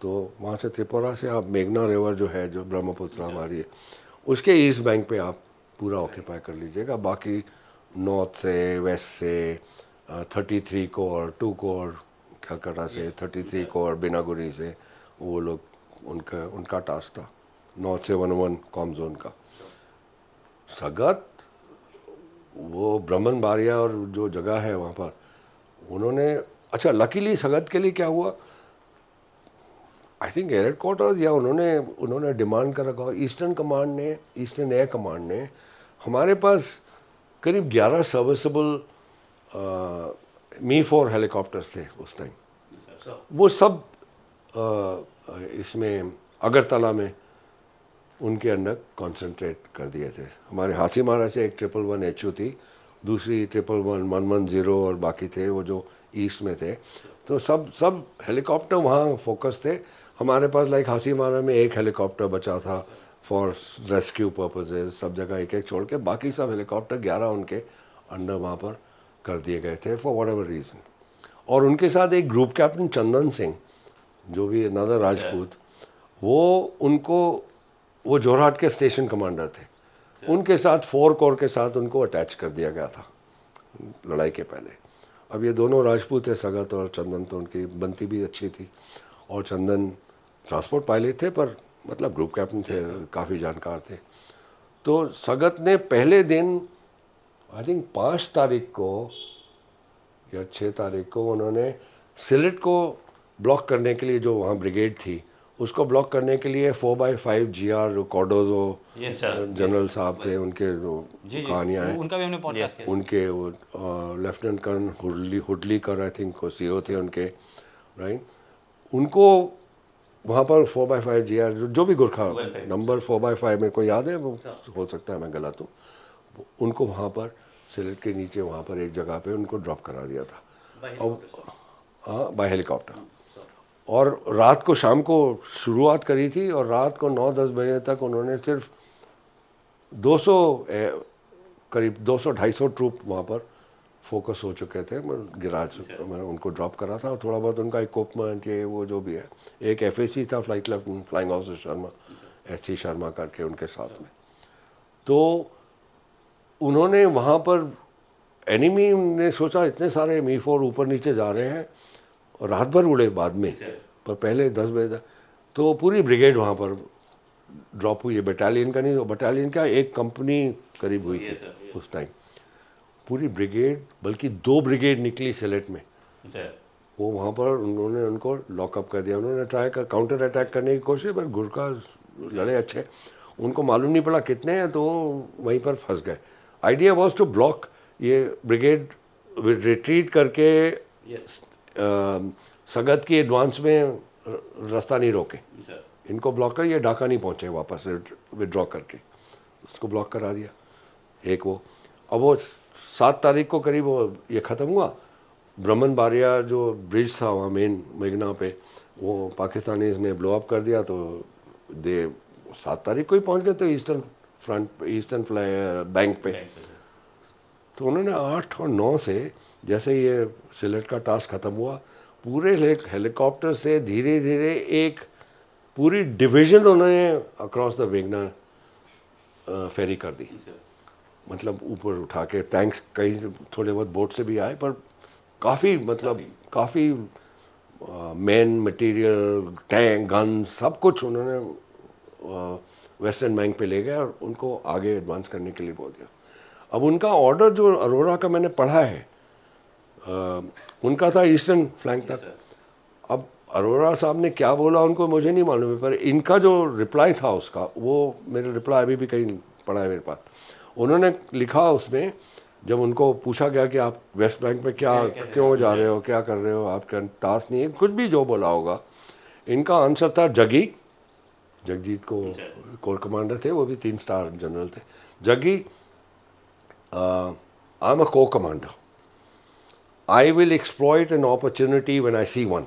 तो वहाँ से त्रिपुरा से आप मेघना रिवर जो है, जो ब्रह्मपुत्र हमारी है, उसके ईस्ट बैंक पे आप पूरा ऑक्यूपाई कर लीजिएगा। बाकी नॉर्थ से, वेस्ट से 33 कोर, 2 कोर कलकत्ता से, 33 कोर बिनागुरी से, वो लोग उनका टास्क था। नॉर्थ से 101 कॉम जोन का। सगत, वो ब्राह्मण बारिया और जो जगह है वहाँ पर उन्होंने, अच्छा लकीली सगत के लिए क्या हुआ, आई थिंक एयर हेडक्वार्टर्स या उन्होंने डिमांड कर रखा, ईस्टर्न कमांड ने, ईस्टर्न एयर कमांड ने, हमारे पास करीब 11 सर्विसेबल मी-4 हेलीकॉप्टर्स थे उस टाइम। वो सब इसमें अगरतला में उनके अंडर कंसंट्रेट कर दिए थे। हमारे हासीमारा से एक 111 HU थी, दूसरी 111 और बाकी थे वो जो ईस्ट में थे। तो सब हेलीकॉप्टर वहाँ फोकस थे। हमारे पास लाइक हासीमारा में एक हेलीकॉप्टर बचा था फॉर रेस्क्यू पर्पसेस, सब जगह एक एक छोड़ के, बाकी सब हेलीकॉप्टर 11 उनके अंडर वहाँ पर कर दिए गए थे फॉर व्हाटएवर रीज़न। और उनके साथ एक ग्रुप कैप्टन चंदन सिंह, जो भी अनदर राजपूत, वो जोरहाट के स्टेशन कमांडर थे। उनके साथ 4 कोर के साथ उनको अटैच कर दिया गया था लड़ाई के पहले। अब ये दोनों राजपूत थे, सगत और चंदन, तो उनकी बनती भी अच्छी थी। और चंदन ट्रांसपोर्ट पायलट थे, पर मतलब ग्रुप कैप्टन थे, काफ़ी जानकार थे। तो सगत ने पहले दिन, आई थिंक 5 तारीख को या 6 तारीख को, उन्होंने सिलेट को ब्लॉक करने के लिए, जो वहाँ ब्रिगेड थी उसको ब्लॉक करने के लिए 4x5 GR कॉर्डोजो जनरल साहब थे, उनके जो कहानियाँ हैं, उनका भी हमने पॉडकास्ट किया। उनके वो lieutenant colonel Hudlikar I think CO थे उनके, राइट। उनको वहाँ पर 4x5 GR जो भी गुरखा नंबर 4x5 मेरे को याद है, वो हो सकता है मैं गलत हूँ, उनको वहाँ पर सिलेट के नीचे वहाँ पर एक जगह पे उनको ड्रॉप करा दिया था। और हाँ, बाय हेलीकॉप्टर। और रात को, शाम को शुरुआत करी थी, और रात को 9-10 बजे तक उन्होंने सिर्फ 200 करीब 200-250 ट्रूप वहाँ पर फोकस हो चुके थे। मैं गिराज मैंने उनको ड्रॉप करा था, और थोड़ा बहुत उनका इक्विपमेंट, ये वो जो भी है। एक FAC था, flight lieutenant flying officer Sharma, SC Sharma करके उनके साथ में। तो उन्होंने वहाँ पर, एनिमी ने सोचा इतने सारे मी-4 ऊपर नीचे जा रहे हैं, और रात भर उड़े बाद में, पर पहले 10 बजे तक तो पूरी ब्रिगेड वहाँ पर ड्रॉप हुई है। बटालियन का नहीं, बटालियन का एक कंपनी करीब हुई थी उस टाइम। पूरी ब्रिगेड, बल्कि 2 ब्रिगेड निकली सिलेट में, वो वहाँ पर उन्होंने उनको लॉकअप कर दिया। उन्होंने ट्राई कर काउंटर अटैक करने की कोशिश, पर गुरखा लड़े अच्छे, उनको मालूम नहीं पड़ा कितने हैं, तो वहीं पर फंस गए। आइडिया वॉज टू ब्लॉक, ये ब्रिगेड रिट्रीट करके सगत की एडवांस में रास्ता नहीं रोके, इनको ब्लॉक कर, ये ढाका नहीं पहुँचे वापस विड्रॉ करके, उसको ब्लॉक करा दिया एक वो। अब वो 7 तारीख को करीब वो ये ख़त्म हुआ। ब्राह्मण बारिया जो ब्रिज था वहाँ मेन मेघना पे, वो पाकिस्तानीज़ ने ब्लो अप कर दिया। तो 7 तारीख को ही पहुँच गए थे ईस्टर्न बैंक पे। तो उन्होंने 8 और 9 से, जैसे ये सिलेट का टास्क ख़त्म हुआ, पूरे हेलीकॉप्टर से धीरे धीरे एक पूरी डिवीज़न उन्होंने अक्रॉस द मेघना फेरी कर दी। मतलब ऊपर उठा के टैंक्स, कहीं थोड़े बहुत बोट से भी आए, पर काफ़ी काफ़ी मैन मटेरियल, टैंक, गन, सब कुछ उन्होंने वेस्टर्न बैंक पे ले गए और उनको आगे एडवांस करने के लिए बोल दिया। अब उनका ऑर्डर जो अरोरा का मैंने पढ़ा है, उनका था ईस्टर्न फ्लैंक तक। अब अरोरा साहब ने क्या बोला उनको मुझे नहीं मालूम है, पर इनका जो रिप्लाई था उसका, वो मेरा रिप्लाई अभी भी कहीं पड़ा है मेरे पास। उन्होंने लिखा उसमें, जब उनको पूछा गया कि आप वेस्ट बैंक में क्यों जा रहे हो, क्या कर रहे हो, आपका टास्क नहीं है, कुछ भी जो बोला होगा, इनका आंसर था जगजीत को कोर कमांडर थे, वो भी 3 स्टार जनरल थे। Jaggi, I am a core commander, I will exploit an opportunity when I see one.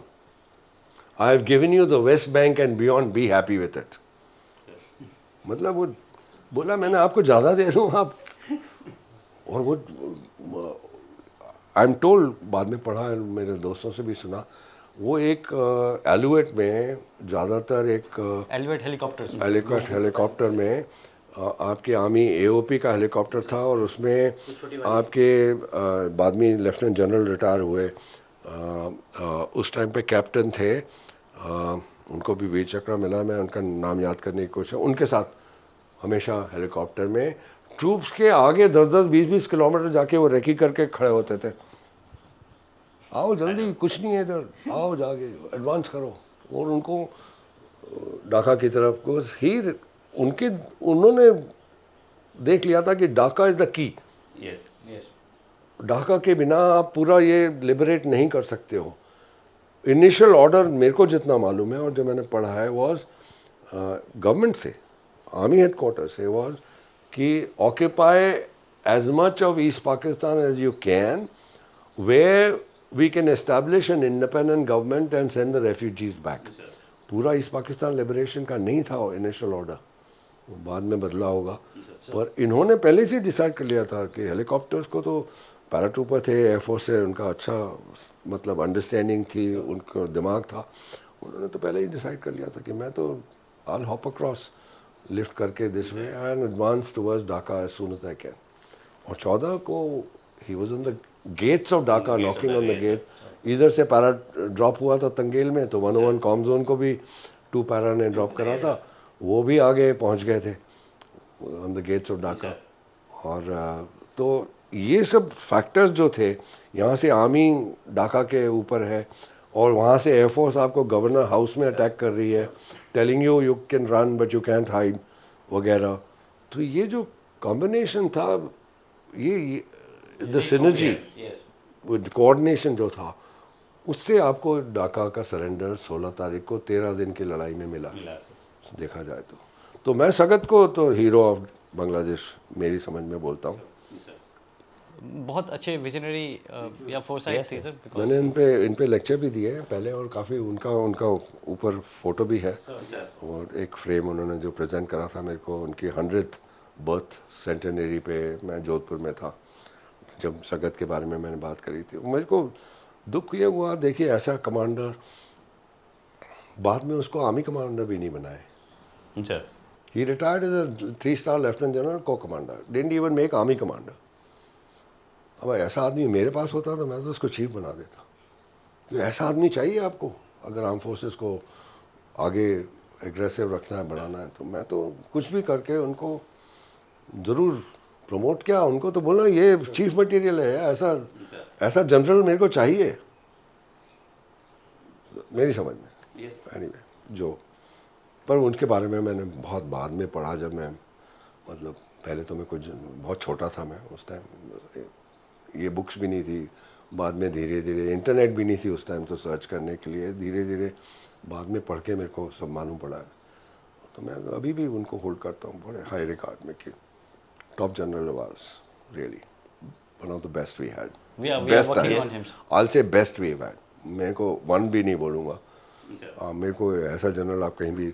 I have given you the West Bank and beyond, be happy with it. मतलब वो बोला मैंने आपको ज़्यादा दे रहा हूँ आप, और वो आई एम टोल्ड, बाद में पढ़ा, मेरे दोस्तों से भी सुना, वो एक एलुएट में ज़्यादातर एक एलिवेट हेलीकॉप्टर में आपके आर्मी एओपी का हेलीकॉप्टर था, और उसमें आपके बाद में लेफ्टिनेंट जनरल रिटायर हुए, उस टाइम पे कैप्टन थे, उनको भी वीर चक्र मिला, मैं उनका नाम याद करने की कोशिश, उनके साथ हमेशा हेलीकॉप्टर में ट्रूप्स के आगे 10-10, 20-20 किलोमीटर जाके वो रेकी करके खड़े होते थे, आओ जल्दी, कुछ नहीं है इधर, आओ जाके एडवांस करो। और उनको ढाका की तरफ ही उन्होंने देख लिया था कि Dhaka is the key. Dhaka के बिना आप पूरा ये लिबरेट नहीं कर सकते हो। इनिशियल ऑर्डर मेरे को जितना मालूम है और जो मैंने पढ़ा है वॉज गवर्नमेंट से, आर्मी हेडक्वार्टर से वॉज कि occupy as much of east Pakistan as you can, where we can establish an independent government and send the refugees back. पूरा ईस्ट पाकिस्तान लिबरेशन का नहीं था इनिशियल ऑर्डर, बाद में बदला होगा, पर इन्होंने पहले से डिसाइड कर लिया था कि हेलीकॉप्टर्स को तो पैराट्रूपर थे, एयरफोर्स से उनका अच्छा मतलब अंडरस्टैंडिंग थी, उनका दिमाग था, उन्होंने तो पहले ही डिसाइड कर लिया था कि मैं तो आई हॉप अक्रॉस लिफ्ट करके this way and advance towards Dhaka as soon as I can. और 14 को ही was on the gates of Dhaka, knocking on the gate. इधर से पैरा ड्रॉप हुआ था तंगेल में, तो 101 कॉम जोन को भी 2 पैरा ने ड्रॉप करा था, वो भी आगे पहुंच गए थे on the gates of Dhaka. और तो ये सब फैक्टर्स जो थे, यहाँ से आर्मी ढाका के ऊपर है और वहाँ से एयरफोर्स आपको गवर्नर हाउस में अटैक कर रही है, telling you you can run but you can't hide वगैरह। तो ये जो कॉम्बिनेशन था, ये द सिनर्जी कोऑर्डिनेशन जो था, उससे आपको ढाका का सरेंडर 16 तारीख को 13 दिन की लड़ाई में मिला देखा जाए तो मैं सगत को तो हीरो ऑफ बांग्लादेश मेरी समझ में बोलता हूँ। बहुत अच्छे विजनरी या फोरसाइट थी सर। मैंने इन पे लेक्चर भी दिए हैं पहले, और काफ़ी उनका ऊपर फोटो भी है, और एक फ्रेम उन्होंने जो प्रेजेंट करा था मेरे को उनकी 100th बर्थ सेंटेनरी पे, मैं जोधपुर में था जब सगत के बारे में मैंने बात करी थी। मेरे को दुख ये हुआ, देखिए ऐसा कमांडर बाद में उसको आर्मी कमांडर भी नहीं बनाए। अच्छा, ही रिटायर्ड एज अ 3-स्टार लेफ्टिनेंट जनरल को commander, didn't even make army commander. अब ऐसा आदमी मेरे पास होता तो मैं तो उसको चीफ बना देता। तो ऐसा आदमी चाहिए आपको अगर आर्म फोर्सेस को आगे एग्रेसिव रखना है, बढ़ाना है, तो मैं तो कुछ भी करके उनको ज़रूर प्रमोट किया। उनको तो बोलना ये चीफ मटेरियल है, ऐसा जनरल मेरे को चाहिए मेरी समझ में। एनीवे जो, पर उनके बारे में मैंने बहुत बाद में पढ़ा, जब मैं मतलब पहले तो मैं कुछ बहुत छोटा था, मैं उस टाइम ये बुक्स भी नहीं थी, बाद में धीरे धीरे इंटरनेट भी नहीं थी उस टाइम तो सर्च करने के लिए, धीरे धीरे बाद में पढ़ के मेरे को सब मालूम पड़ा है। तो मैं अभी भी उनको होल्ड करता हूँ बड़े हाई रिकॉर्ड में कि top general was really one of the best we had, best I say best we had. मेरे को वन भी नहीं बोलूँगा, मेरे को ऐसा जनरल आप कहीं भी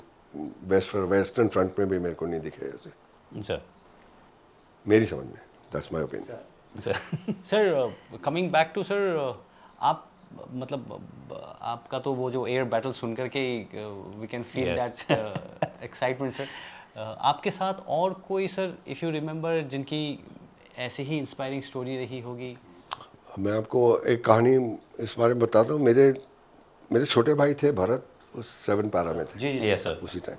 वेस्टर्न फ्रंट में भी मेरे को नहीं दिखे ऐसे, मेरी समझ में। That's my opinion. Sir coming back to sir, आप मतलब आपका तो वो जो एयर बैटल सुन करके we can feel that excitement sir. आपके साथ और कोई सर इफ़ यू रिमेंबर जिनकी ऐसी ही इंस्पायरिंग स्टोरी रही होगी? मैं आपको एक कहानी इस बारे में बताता हूँ। मेरे छोटे भाई थे भरत, उस 7 पैरा में थे। जी सर। उसी टाइम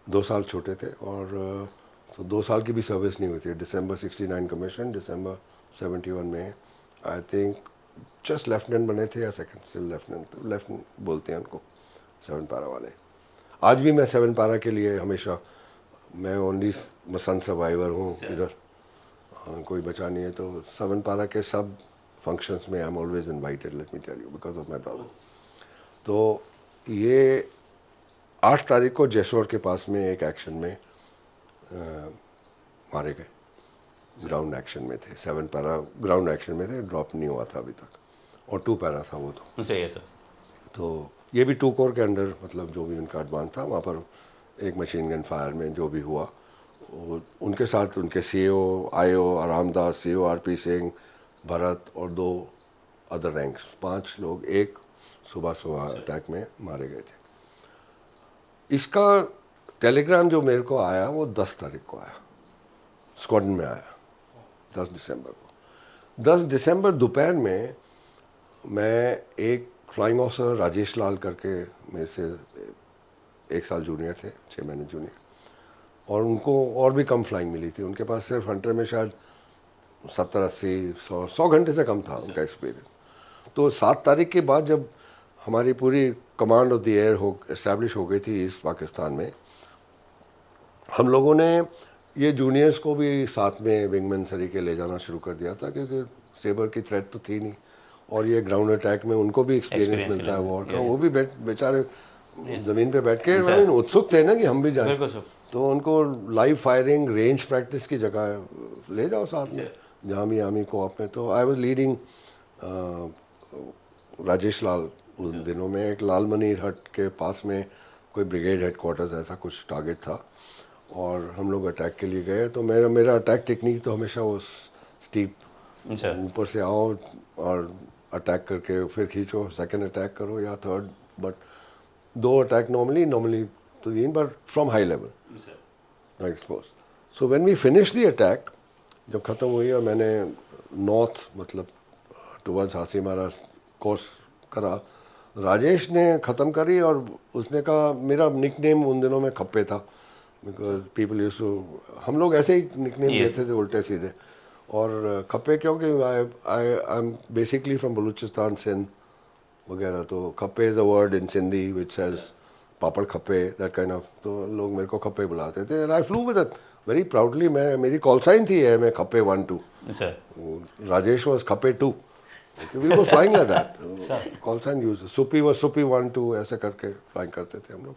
2 साल छोटे थे, और तो 2 साल की भी सर्विस नहीं हुई थी। दिसंबर 69 कमीशन, दिसंबर 71 में आई थिंक जस्ट लेफ्टिनेंट बने थे या सेकंड से लेफ्टिनेंट बोलते हैं उनको 7 पैरा वाले। आज भी मैं 7 पैरा के लिए हमेशा, मैं ओनली सन सर्वाइवर हूँ इधर, कोई बचा नहीं है, तो 7 पैरा के सब फंक्शंस में I am always invited, let me tell you, because of my brother. तो ये 8 तारीख को जयसोर के पास में एक एक्शन में मारे गए, ग्राउंड एक्शन में थे। 7 पैरा ग्राउंड एक्शन में थे, ड्रॉप नहीं हुआ था अभी तक, और 2 पैरा था वो तो। सही है सर। तो ये भी 2 कोर के अंडर, मतलब जो भी उनका एडवांस था वहाँ पर एक मशीन गन फायर में जो भी हुआ, उनके साथ उनके CO IO Ramdas, CO RP Singh, Bharat और 2 अदर रैंक्स, 5 लोग, एक सुबह सुबह अटैक में मारे गए थे। इसका टेलीग्राम जो मेरे को आया वो 10 तारीख को आया, स्क्वाड्रन में आया 10 दिसंबर को। 10 दिसंबर दोपहर में मैं एक फ्लाइंग ऑफिसर राजेश लाल करके मेरे से 1 साल जूनियर थे, 6 महीने जूनियर, और उनको और भी कम फ्लाइंग मिली थी। उनके पास सिर्फ हंटर में शायद 70-80 100 घंटे से कम था उनका एक्सपीरियंस। तो 7 तारीख के बाद जब हमारी पूरी command of the air establish हो गई थी ईस्ट पाकिस्तान में, हम लोगों ने ये जूनियर्स को भी साथ में विंगमैन सरी के ले जाना शुरू कर दिया था, क्योंकि सेबर की थ्रेट तो थी नहीं, और ये ग्राउंड अटैक में उनको भी एक्सपीरियंस मिलता है वॉर का। वो भी बेचारे ज़मीन पे बैठ के उत्सुक थे ना कि हम भी जाएं, तो उनको लाइव फायरिंग रेंज प्रैक्टिस की जगह ले जाओ साथ में, जहाँ भी आर्मी कोऑप में। तो आई वाज लीडिंग राजेश लाल उन दिनों में। एक लाल मनीर हट के पास में कोई ब्रिगेड हेडक्वार्टर्स ऐसा कुछ टारगेट था, और हम लोग अटैक के लिए गए। तो मेरा अटैक टेक्निक तो हमेशा वो स्टीप, ऊपर से आओ और अटैक करके फिर खींचो, सेकंड अटैक करो या थर्ड, बट 2 अटैक नॉर्मली तो 3, but from high level expose. So when we finish the attack, जब ख़त्म हुई और मैंने नॉर्थ मतलब टुवर्ड्स हासीमारा कोर्स करा, राजेश ने ख़त्म करी और उसने कहा, मेरा निकनेम उन दिनों में खप्पे था, बिकॉज पीपल यूज्ड टू, हम लोग ऐसे ही निकनेम देते थे उल्टे सीधे, और खप्पे क्योंकि I am basically from Balochistan, Sindh वगैरह, तो Khappe is a word in Sindhi which says papad Khappe, that kind of, तो लोग मेरे को खप्पे बुलाते थे, and I flew with it very proudly. मेरी कॉल साइन थी मैं Khappe 1-2, Rajesh was Khappe 2, we were flying like that, call sign use, Supi was Supi 1-2, ऐसे करके फ्लाइंग करते थे हम लोग।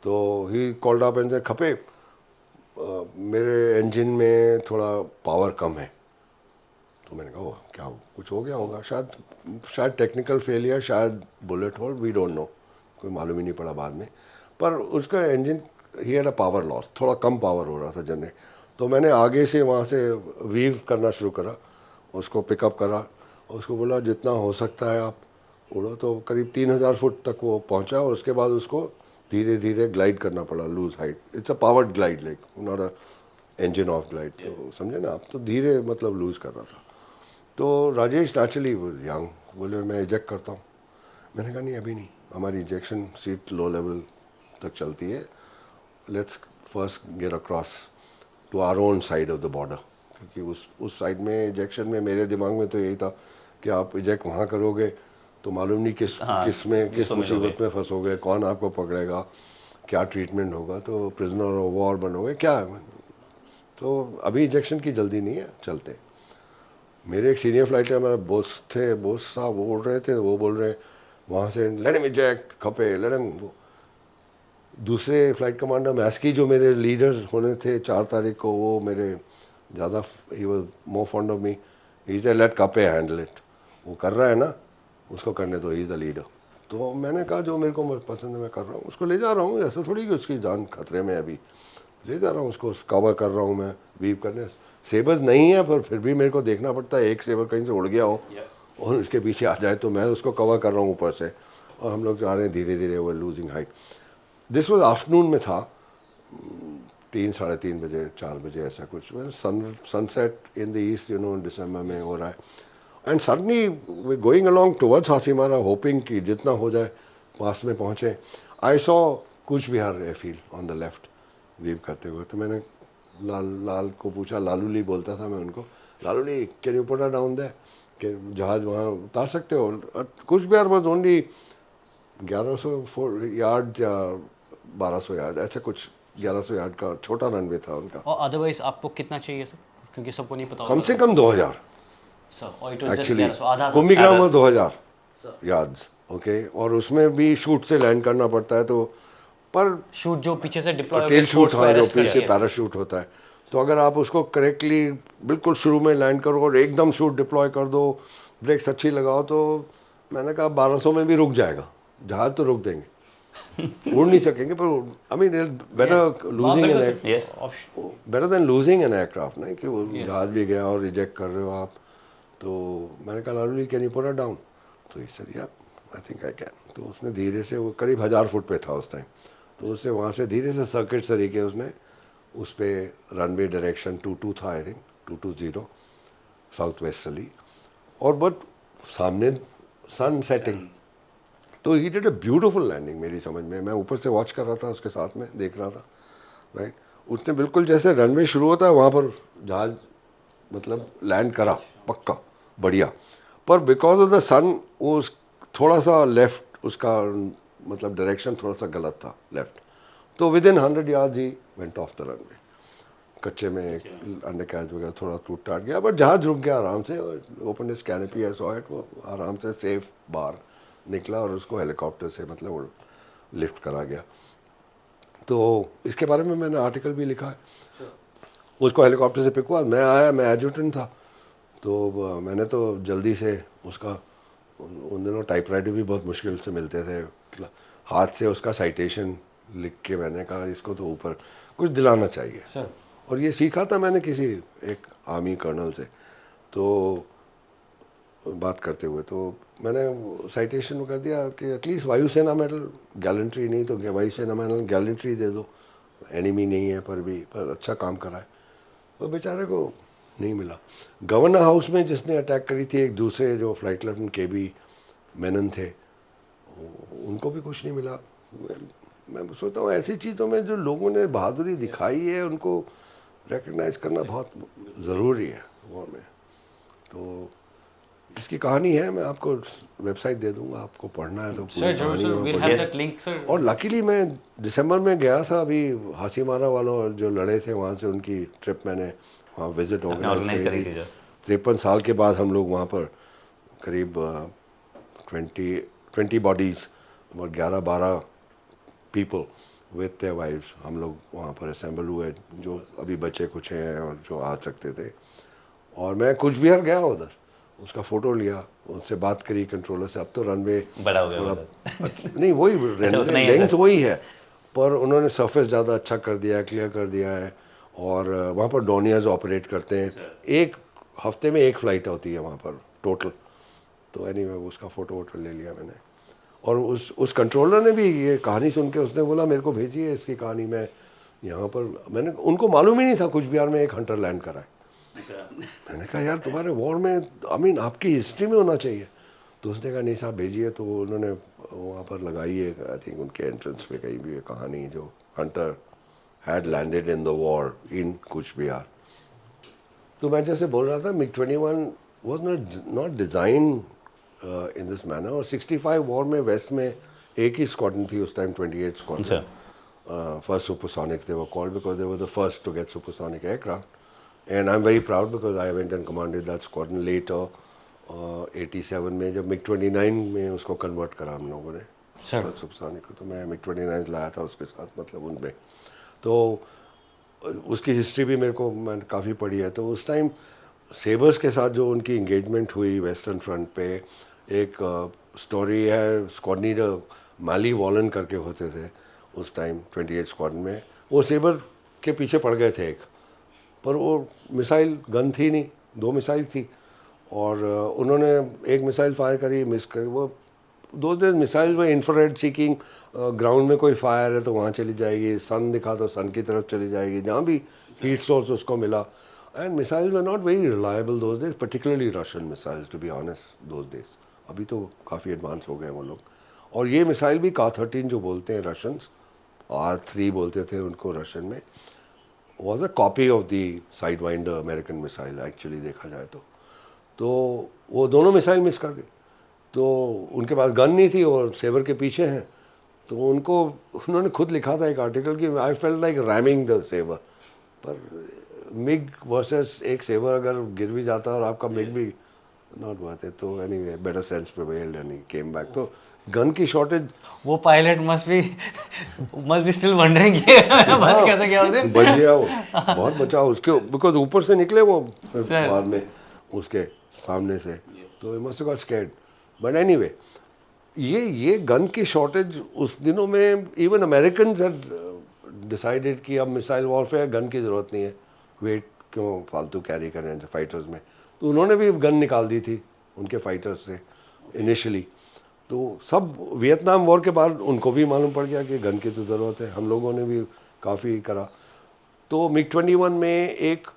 तो ही कॉल्ड अप एंड से, खप्पे मेरे इंजन में थोड़ा पावर कम है। तो मैंने कहा, क्या कुछ हो गया होगा, शायद टेक्निकल फेलियर, शायद bullet hole, we don't know, कोई मालूम ही नहीं पड़ा बाद में। पर उसका engine, he had a power loss, थोड़ा कम पावर हो रहा था जनरेट। तो मैंने आगे से वहाँ से वीव करना शुरू करा, उसको पिकअप करा, उसको बोला जितना हो सकता है आप उड़ो। तो करीब 3000 फुट तक वो पहुँचा, और उसके बाद उसको धीरे धीरे ग्लाइड करना पड़ा, lose height. It's a powered glide, like not a engine off glide, तो समझे ना आप। तो धीरे मतलब लूज कर रहा था। तो राजेश नेचुरली यंग बोले, मैं इजेक्ट करता हूँ। मैंने कहा, नहीं अभी नहीं, हमारी इजेक्शन सीट लो लेवल तक चलती है, let's first get across to our own side of the border. क्योंकि उस साइड में इजेक्शन में मेरे दिमाग में तो यही था कि आप इजेक्ट वहाँ करोगे तो मालूम नहीं किस मुसीबत में फंसोगे, कौन आपको पकड़ेगा, क्या ट्रीटमेंट होगा, तो प्रिजनर ऑफ वॉर बनोगे क्या। तो अभी इजेक्शन की जल्दी नहीं है, चलते। मेरे एक सीनियर फ्लाइटर, हमारे बोस थे, बोस साहब, वो उड़ रहे थे, वो बोल रहे वहाँ से, लेट हिम इजेक्ट, खपे लेट हिम। दूसरे फ्लाइट कमांडर मैस्की, जो मेरे लीडर होने थे 4 तारीख को, वो मेरे ज़्यादा, he was more fond of me, he said let Kappe handle it, वो कर रहा है ना, उसको करने दो, ही इज़ द लीडर। तो मैंने कहा, जो मेरे को पसंद है मैं कर रहा हूँ, उसको ले जा रहा हूँ, ऐसा थोड़ी कि उसकी जान खतरे में है, अभी ले जा रहा हूँ उसको, कवर कर रहा हूँ मैं, वीव करने। सेबर्स नहीं है, पर फिर भी मेरे को देखना पड़ता है, एक सेबर कहीं से उड़ गया हो और उसके पीछे आ जाए, तो मैं उसको कवर कर रहा हूँ ऊपर से, और हम लोग जा रहे हैं धीरे धीरे, वो losing height. This was afternoon में था, 3-3:30 बजे, 4 बजे ऐसा कुछ, सनसेट इन द ईस्ट, दिसंबर में हो रहा है। And suddenly we going along towards Hasimara, hoping कि जितना हो जाए पास में पहुँचे। I saw Cooch Behar airfield on the left weave करते हुए। तो मैंने लाल को पूछा, लालूली बोलता था मैं उनको, लालूली कैन यू पुट डाउन दे, कि जहाज़ वहाँ उतार सकते हो। कुछ बिहार वॉज ओनली 1100 यार्ड या 1200 यार्ड, ऐसा कुछ 1100 यार्ड का छोटा रनवे था उनका। और अदरवाइज आपको कितना चाहिए सर, क्योंकि सबको नहीं पता कम से कम 2000 सर, और इट वाज जस्ट एक्चुअली, 1100, आधा कुंभीग्राम में 2000 यार्ड्स, ओके, और उसमें भी शूट से लैंड करना पड़ता है। तो पर शूट जो पीछे से डिप्लॉय टेल शूट, हाँ, जो पीछे पैराशूट होता है, तो अगर आप उसको करेक्टली बिल्कुल शुरू में लैंड करो और एकदम शूट डिप्लॉय कर दो, ब्रेक्स अच्छी लगाओ, तो मैंने कहा 1200 में भी रुक जाएगा जहाज, तो रुक देंगे, उड़ नहीं सकेंगे, पर I mean better than losing an aircraft, नहीं कि वो जहाज भी गया और रिजेक्ट कर रहे हो आप। तो मैंने कहा, Lalu can you put it down, तो इस सर या आई थिंक आई कैन। तो उसने धीरे से, वो करीब 1000 फुट पे था उस टाइम, तो उससे वहाँ से धीरे से सर्किट तरीके उसने उस पर रनवे डायरेक्शन 22 था आई थिंक, 220 साउथ वेस्टर्ली, और बट सामने सन सेटिंग, तो he did a beautiful landing मेरी समझ में। मैं ऊपर से वॉच कर रहा था, उसके साथ में देख रहा था, राइट। उसने बिल्कुल जैसे रनवे शुरू होता है वहाँ पर जहाज मतलब लैंड करा पक्का बढ़िया, पर बिकॉज ऑफ द सन वो थोड़ा सा लेफ्ट, उसका मतलब डायरेक्शन थोड़ा सा गलत था लेफ्ट, तो with in 100 yards he went of the runway. कच्चे में एक अंडर कैच वगैरह थोड़ा टूट टाट गया, बट जहाज रुक गया आराम से, open is canopy, I saw it, वो आराम से सेफ बाहर निकला और उसको हेलीकॉप्टर से मतलब वो लिफ्ट करा गया। तो इसके बारे में मैंने आर्टिकल भी लिखा है। उसको हेलीकॉप्टर से पिक हुआ, मैं आया, मैं एडजुटेंट था, तो मैंने तो जल्दी से उसका, उन दिनों टाइपराइटर भी बहुत मुश्किल से मिलते थे, हाथ से उसका साइटेशन लिख के मैंने कहा इसको तो ऊपर कुछ दिलाना चाहिए सर। और ये सीखा था मैंने किसी एक आर्मी कर्नल से, तो बात करते हुए तो मैंने साइटेशन कर दिया कि एटलीस्ट वायुसेना मेडल, गैलेंट्री नहीं तो वायुसेना मेडल गैलेंट्री दे दो, एनिमी नहीं है पर भी पर अच्छा काम करा है। वो बेचारे को नहीं मिला। गवर्नर हाउस में जिसने अटैक करी थी एक दूसरे जो फ्लाइट लेफ्टिनेंट KB मेनन थे, उनको भी कुछ नहीं मिला। मैं सोचता हूँ ऐसी चीज़ों में जो लोगों ने बहादुरी दिखाई है उनको रिकग्नाइज करना बहुत ज़रूरी है वॉर में। तो इसकी कहानी है, मैं आपको वेबसाइट दे दूंगा, आपको पढ़ना है तो पूरी सर जरूर कहानी सर, वहाँ we'll पढ़िए। have that link sir। और लकीली मैं दिसंबर में गया था, अभी हासीमारा वालों जो लड़े थे वहाँ से उनकी ट्रिप मैंने वहाँ विजिट ऑर्गेनाइज करी थी थी। जो 53 साल के बाद हम लोग वहाँ पर करीब 20 बॉडीज़ और 11-12 पीपल विद देयर वाइफ्स, हम लोग वहाँ पर असेंबल हुए, जो अभी बचे कुछ हैं और जो आ सकते थे। और मैं कुछ बिहार गया उधर, उसका फ़ोटो लिया, उनसे बात करी कंट्रोलर से। अब तो रनवे बड़ा हो गया थोड़ा उधर। नहीं, वही उतना ही है लेंथ सर। वही है, पर उन्होंने सरफेस ज़्यादा अच्छा कर दिया है, क्लियर कर दिया है। और वहाँ पर डोनियर्स ऑपरेट करते हैं, एक हफ्ते में एक फ़्लाइट होती है वहाँ पर टोटल। तो एनीवे उसका फ़ोटो वोटो ले लिया मैंने। और उस कंट्रोलर ने भी ये कहानी सुन के उसने बोला मेरे को भेजिए इसकी कहानी। मैं यहाँ पर, मैंने, उनको मालूम ही नहीं था कुछ बिहार में एक हंटर लैंड करा है। मैंने कहा यार तुम्हारे वॉर में, आई मीन आपकी हिस्ट्री में होना चाहिए। तो उसने कहा नहीं साहब भेजिए, तो उन्होंने वहाँ पर लगाई है, आई थिंक उनके एंट्रेंस पे कहीं भी ये कहानी, जो Hunter had landed in the war in कुछ बिहार। तो मैं जैसे बोल रहा था MiG-21 was not design in this manner. और 65 वॉर में वेस्ट में एक ही स्क्वाड्रन थी उस time, 28 squadron, first supersonic they were called because they were the first to get supersonic aircraft. And I'm very proud because I went and commanded that squadron later, 87 में जब MiG-29 में उसको convert करा हम लोगों ने सुपरसोनिक को, तो मैं MiG-29 लाया था उसके साथ, मतलब उनमें। तो उसकी हिस्ट्री भी मेरे को, मैंने काफ़ी पढ़ी है। तो उस टाइम सेबर्स के साथ जो उनकी इंगेजमेंट हुई वेस्टर्न फ्रंट पे, एक स्टोरी है, स्क्वाड्रनीडर माली वॉलन करके होते थे उस टाइम 28 स्क्वाड्रन में, वो सेबर के पीछे पड़ गए थे एक, पर वो मिसाइल गन थी नहीं, 2 मिसाइल थी, और उन्होंने एक मिसाइल फायर करी, मिस करी। वो दो डेज मिसाइल में इंफ्रारेड सीकिंग, ग्राउंड में कोई फायर है तो वहाँ चली जाएगी, सन दिखा तो सन की तरफ चली जाएगी, जहाँ भी हीट सोर्स उसको मिला। And missiles were not very reliable those days, particularly Russian missiles, to be honest those days. अभी तो काफ़ी एडवांस हो गए वो लोग। और ये मिसाइल भी का-13 जो बोलते हैं रशियंस, R3 बोलते थे उनको रशियन में, was a copy of the Sidewinder American missile actually देखा जाए तो वो दोनों मिसाइल मिस कर गए। तो उनके पास गन नहीं थी और सेवर के पीछे हैं, तो उन्होंने खुद लिखा था एक आर्टिकल कि I felt like ramming the Sabre. पर मिग वर्सेस एक सेवर अगर गिर भी जाता और आपका मिग भी नॉट बात है, तो anyway better sense prevailed and he came back. तो गन की शॉर्टेज, वो pilot must be still wondering कि बच कैसे गया उस दिन। बच गया वो, बहुत बचा उसके, बिकॉज ऊपर से निकले वो बाद में उसके सामने से, तो he must got scared. But anyway ये गन की शॉर्टेज उस दिनों में, इवन अमेरिकन हैड डिसाइडेड कि अब मिसाइल वॉरफेयर गन की ज़रूरत नहीं है, वेट क्यों फालतू कैरी करें फाइटर्स में। तो उन्होंने भी गन निकाल दी थी उनके फाइटर्स से इनिशियली। तो सब वियतनाम वॉर के बाद उनको भी मालूम पड़ गया कि गन की तो ज़रूरत है, हम लोगों ने भी काफ़ी करा। तो मिग 21 में एक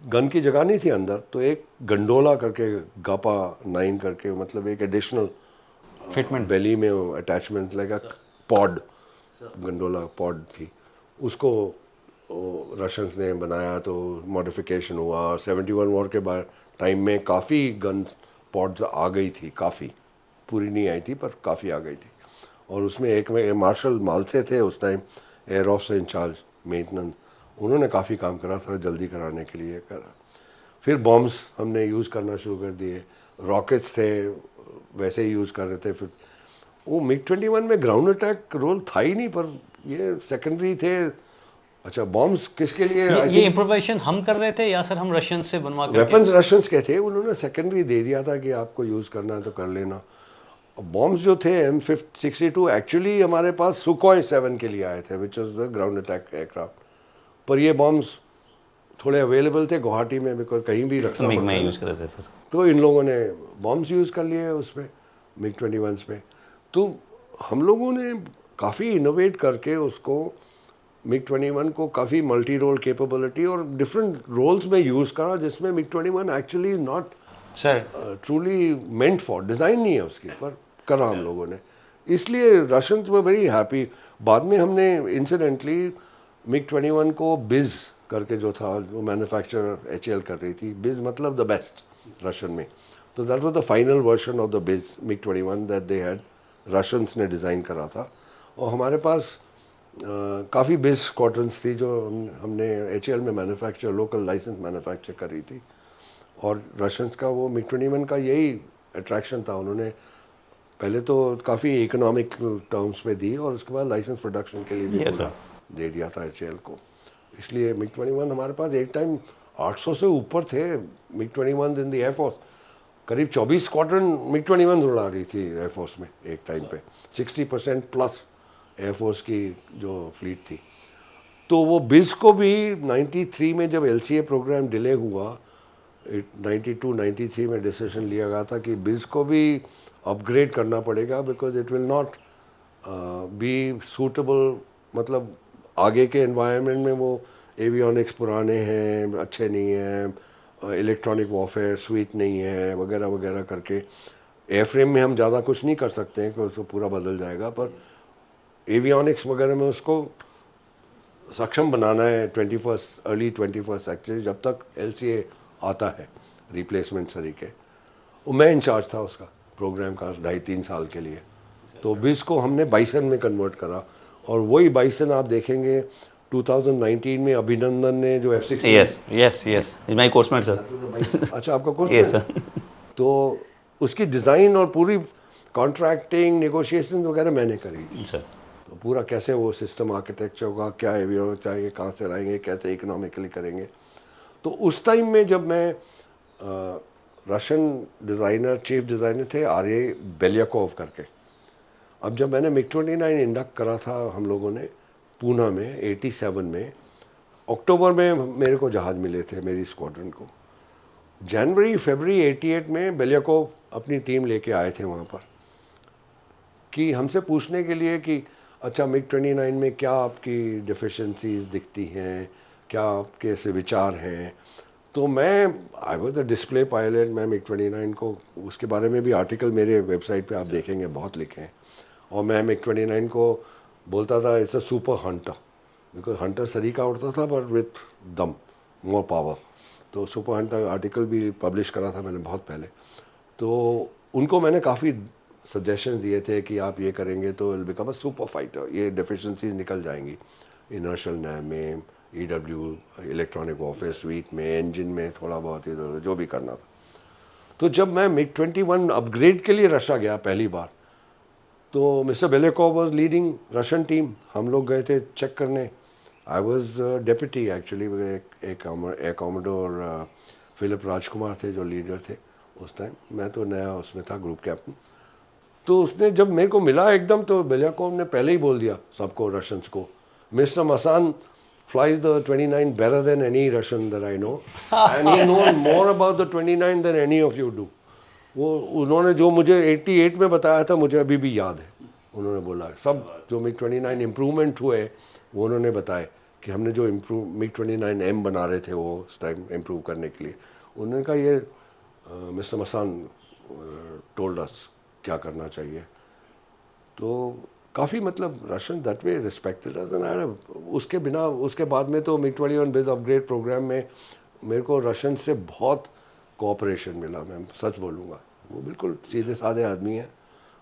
गन की जगह नहीं थी अंदर, तो एक गंडोला करके गापा 9 करके, मतलब एक एडिशनल फिटमेंट बेली में अटैचमेंट लगा, पॉड, गंडोला पॉड थी, उसको रशियंस ने बनाया। तो मॉडिफिकेशन हुआ और 71 वॉर के बाद टाइम में काफ़ी गन पॉड्स आ गई थी, काफ़ी, पूरी नहीं आई थी पर काफ़ी आ गई थी। और उसमें एक में मार्शल मालसे थे उस टाइम एयर ऑफ से इंचार्ज मेंटेनेंस, उन्होंने काफ़ी काम करा था जल्दी कराने के लिए करा। फिर बॉम्ब्स हमने यूज़ करना शुरू कर दिए, रॉकेट्स थे वैसे ही यूज़ कर रहे थे। फिर वो मिग 21 में ग्राउंड अटैक रोल था ही नहीं, पर ये सेकेंडरी थे। अच्छा, बॉम्ब्स किसके लिए? ये इम्प्रोवाइजेशन हम कर रहे थे या सर हम रशियन से बनवा कर? वेपन्स रशियंस के थे, उन्होंने सेकेंडरी दे दिया था कि आपको यूज़ करना है तो कर लेना। बॉम्ब्स जो थे M62 एक्चुअली हमारे पास सुखोई 7 के लिए आए थे, which was the ground attack aircraft. पर ये बॉम्ब्स थोड़े अवेलेबल थे गुवाहाटी में, बिकॉज कहीं भी रखना मिग पड़ता में है यूज़ ना। कर रहे थे फिर। तो इन लोगों ने बॉम्ब्स यूज़ कर लिए उस पर, मिग 21 पे। तो हम लोगों ने काफ़ी इनोवेट करके उसको, मिग 21 को काफ़ी मल्टी रोल कैपेबिलिटी और डिफरेंट रोल्स में यूज़ करा, जिसमें MiG 21 actually not sir truly meant for, design नहीं है उसकी, पर करा हम लोगों ने। इसलिए रशियंस वर वेरी हैप्पी। बाद में हमने इंसिडेंटली मिग 21 को बिज करके जो था, जो मैन्युफैक्चरर HAL कर रही थी, बिज मतलब द बेस्ट रशियन में। तो that was the final version of the bis MiG 21 that they had, Russians ने डिज़ाइन करा था। और हमारे पास काफ़ी बिज स्क्वाड्रंस थी जो हमने HAL में मैन्युफैक्चर, लोकल लाइसेंस मैन्युफैक्चर करी थी। और रशियंस का वो मिग 21 का यही अट्रैक्शन था, उन्होंने पहले तो काफ़ी इकोनॉमिक टर्म्स पे दी और उसके बाद लाइसेंस प्रोडक्शन के लिए भी Yes, पूरा दे दिया था HAL को। इसलिए मिग 21 हमारे पास एक टाइम 800 से ऊपर थे मिग 21 इन द एयरफोर्स। करीब 24 स्क्वाड्रन मिग 21 उड़ा रही थी एयरफोर्स में एक टाइम पे, 60% प्लस एयरफोर्स की जो फ्लीट थी। तो वो बिज को भी 93 में जब LCA प्रोग्राम डिले हुआ, 92-93 में डिसीजन लिया गया था कि बिज को भी अपग्रेड करना पड़ेगा, because it will not be suitable, मतलब आगे के एनवायरनमेंट में वो एवियोनिक्स पुराने हैं, अच्छे नहीं हैं, इलेक्ट्रॉनिक वॉरफेयर स्वीट नहीं है, वगैरह वगैरह करके। एयरफ्रेम में हम ज़्यादा कुछ नहीं कर सकते हैं कि उसको पूरा बदल जाएगा, पर एवियोनिक्स वगैरह में उसको सक्षम बनाना है अर्ली 21st सेंचुरी, जब तक LCA आता है रिप्लेसमेंट तरीके। वो मैं इंचार्ज था उसका प्रोग्राम का 2.5-3 साल के लिए। तो बिज को हमने बाइसन में कन्वर्ट करा, और वही बाइसन आप देखेंगे 2019 में अभिनंदन ने जो F-16 yes yes yes, is my coursemate sir. अच्छा, आपका कोर्स यस सर। तो उसकी डिज़ाइन और पूरी कॉन्ट्रैक्टिंग नेगोशिएशन वगैरह मैंने करी। सर तो पूरा कैसे वो सिस्टम आर्किटेक्चर होगा, क्या एवियोनिक चाहेंगे, कहाँ से लाएंगे, कैसे इकोनॉमिकली करेंगे। तो उस टाइम में जब मैं रशियन डिज़ाइनर, चीफ डिज़ाइनर थे RA बेलियाकोव करके। अब जब मैंने मिग 29 इंडक्ट करा था हम लोगों ने पूना में 87 में, अक्टूबर में मेरे को जहाज़ मिले थे मेरी स्क्वाड्रन को। जनवरी फरवरी 88 में बेलियाकोव अपनी टीम लेके आए थे वहाँ पर, कि हमसे पूछने के लिए कि अच्छा मिग 29 में क्या आपकी डिफिशेंसीज दिखती हैं, क्या आपके ऐसे विचार हैं। तो मैं I was the display pilot, मैं मिग 29 को, उसके बारे में भी आर्टिकल मेरे वेबसाइट पे आप देखेंगे बहुत लिखे हैं। और मैं मिग 29 को बोलता था it's a super Hunter, because Hunter सरी का उड़ता था पर विथ दम, मोर पावर। तो सुपर हंटर आर्टिकल भी पब्लिश करा था मैंने बहुत पहले। तो उनको मैंने काफ़ी सजेशन दिए थे कि आप ये करेंगे तो will become a super fighter, ये डेफिशिएंसीज निकल जाएंगी इनर्शियल नैम में, EW इलेक्ट्रॉनिक वॉरफेयर स्वीट में, इंजन में थोड़ा बहुत इधर जो भी करना था। तो जब मैं मिग 21 अपग्रेड के लिए रशिया गया पहली बार, तो mister Belekov was leading Russian team, हम लोग गए थे चेक करने। आई वाज डेप्यूटी एक्चुअली, एक एयर कॉमोडोर फिलिप राजकुमार थे जो लीडर थे उस टाइम, मैं तो नया उसमें था ग्रुप कैप्टन। तो उसने जब मेरे को मिला एकदम, तो बेलियाकोव ने पहले ही बोल दिया सबको, रशियंस को, mister Masan flies the 29 better than any Russian that I know, and he knows more about the 29 than any of you do. वो उन्होंने जो मुझे 88 में बताया था मुझे अभी भी याद है। उन्होंने बोला सब जो MiG-29 इम्प्रूवमेंट हुए वो उन्होंने बताए कि हमने जो MiG-29M बना रहे थे वो उस टाइम इम्प्रूव करने के लिए, उन्होंने कहा ये मिस्टर मसान टोल्ड अस क्या करना चाहिए। तो काफ़ी मतलब Russian that way respected us and उसके बिना उसके बाद में तो MiG-21 बेस अपग्रेड प्रोग्राम में मेरे को रशियन से बहुत कोऑपरेशन मिला। मैं सच बोलूँगा वो बिल्कुल सीधे साधे आदमी हैं,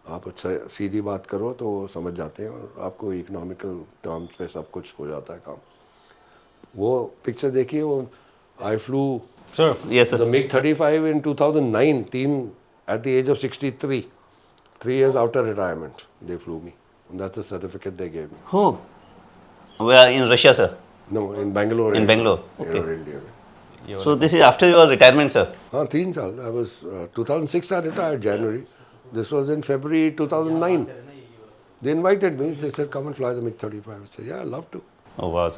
आप अच्छा सीधी बात करो तो समझ जाते हैं और आपको इकोनॉमिकल टर्म्स पे सब कुछ हो जाता है काम। वो पिक्चर देखिए वो I flew Sir, yes, the sir. MiG-35 in 2009 at the age of 63, 3 years after retirement they flew me and that's the certificate they gave me. Who? We are in Russia, sir. No, in Bangalore. In Bangalore, Aero okay. India में। So this is after your retirement, sir. हाँ 3 साल। I was 2006 I retired January. This was in February 2009. They invited me. They said come and fly the MiG-35. I said yeah, I'd love to. Oh, wow.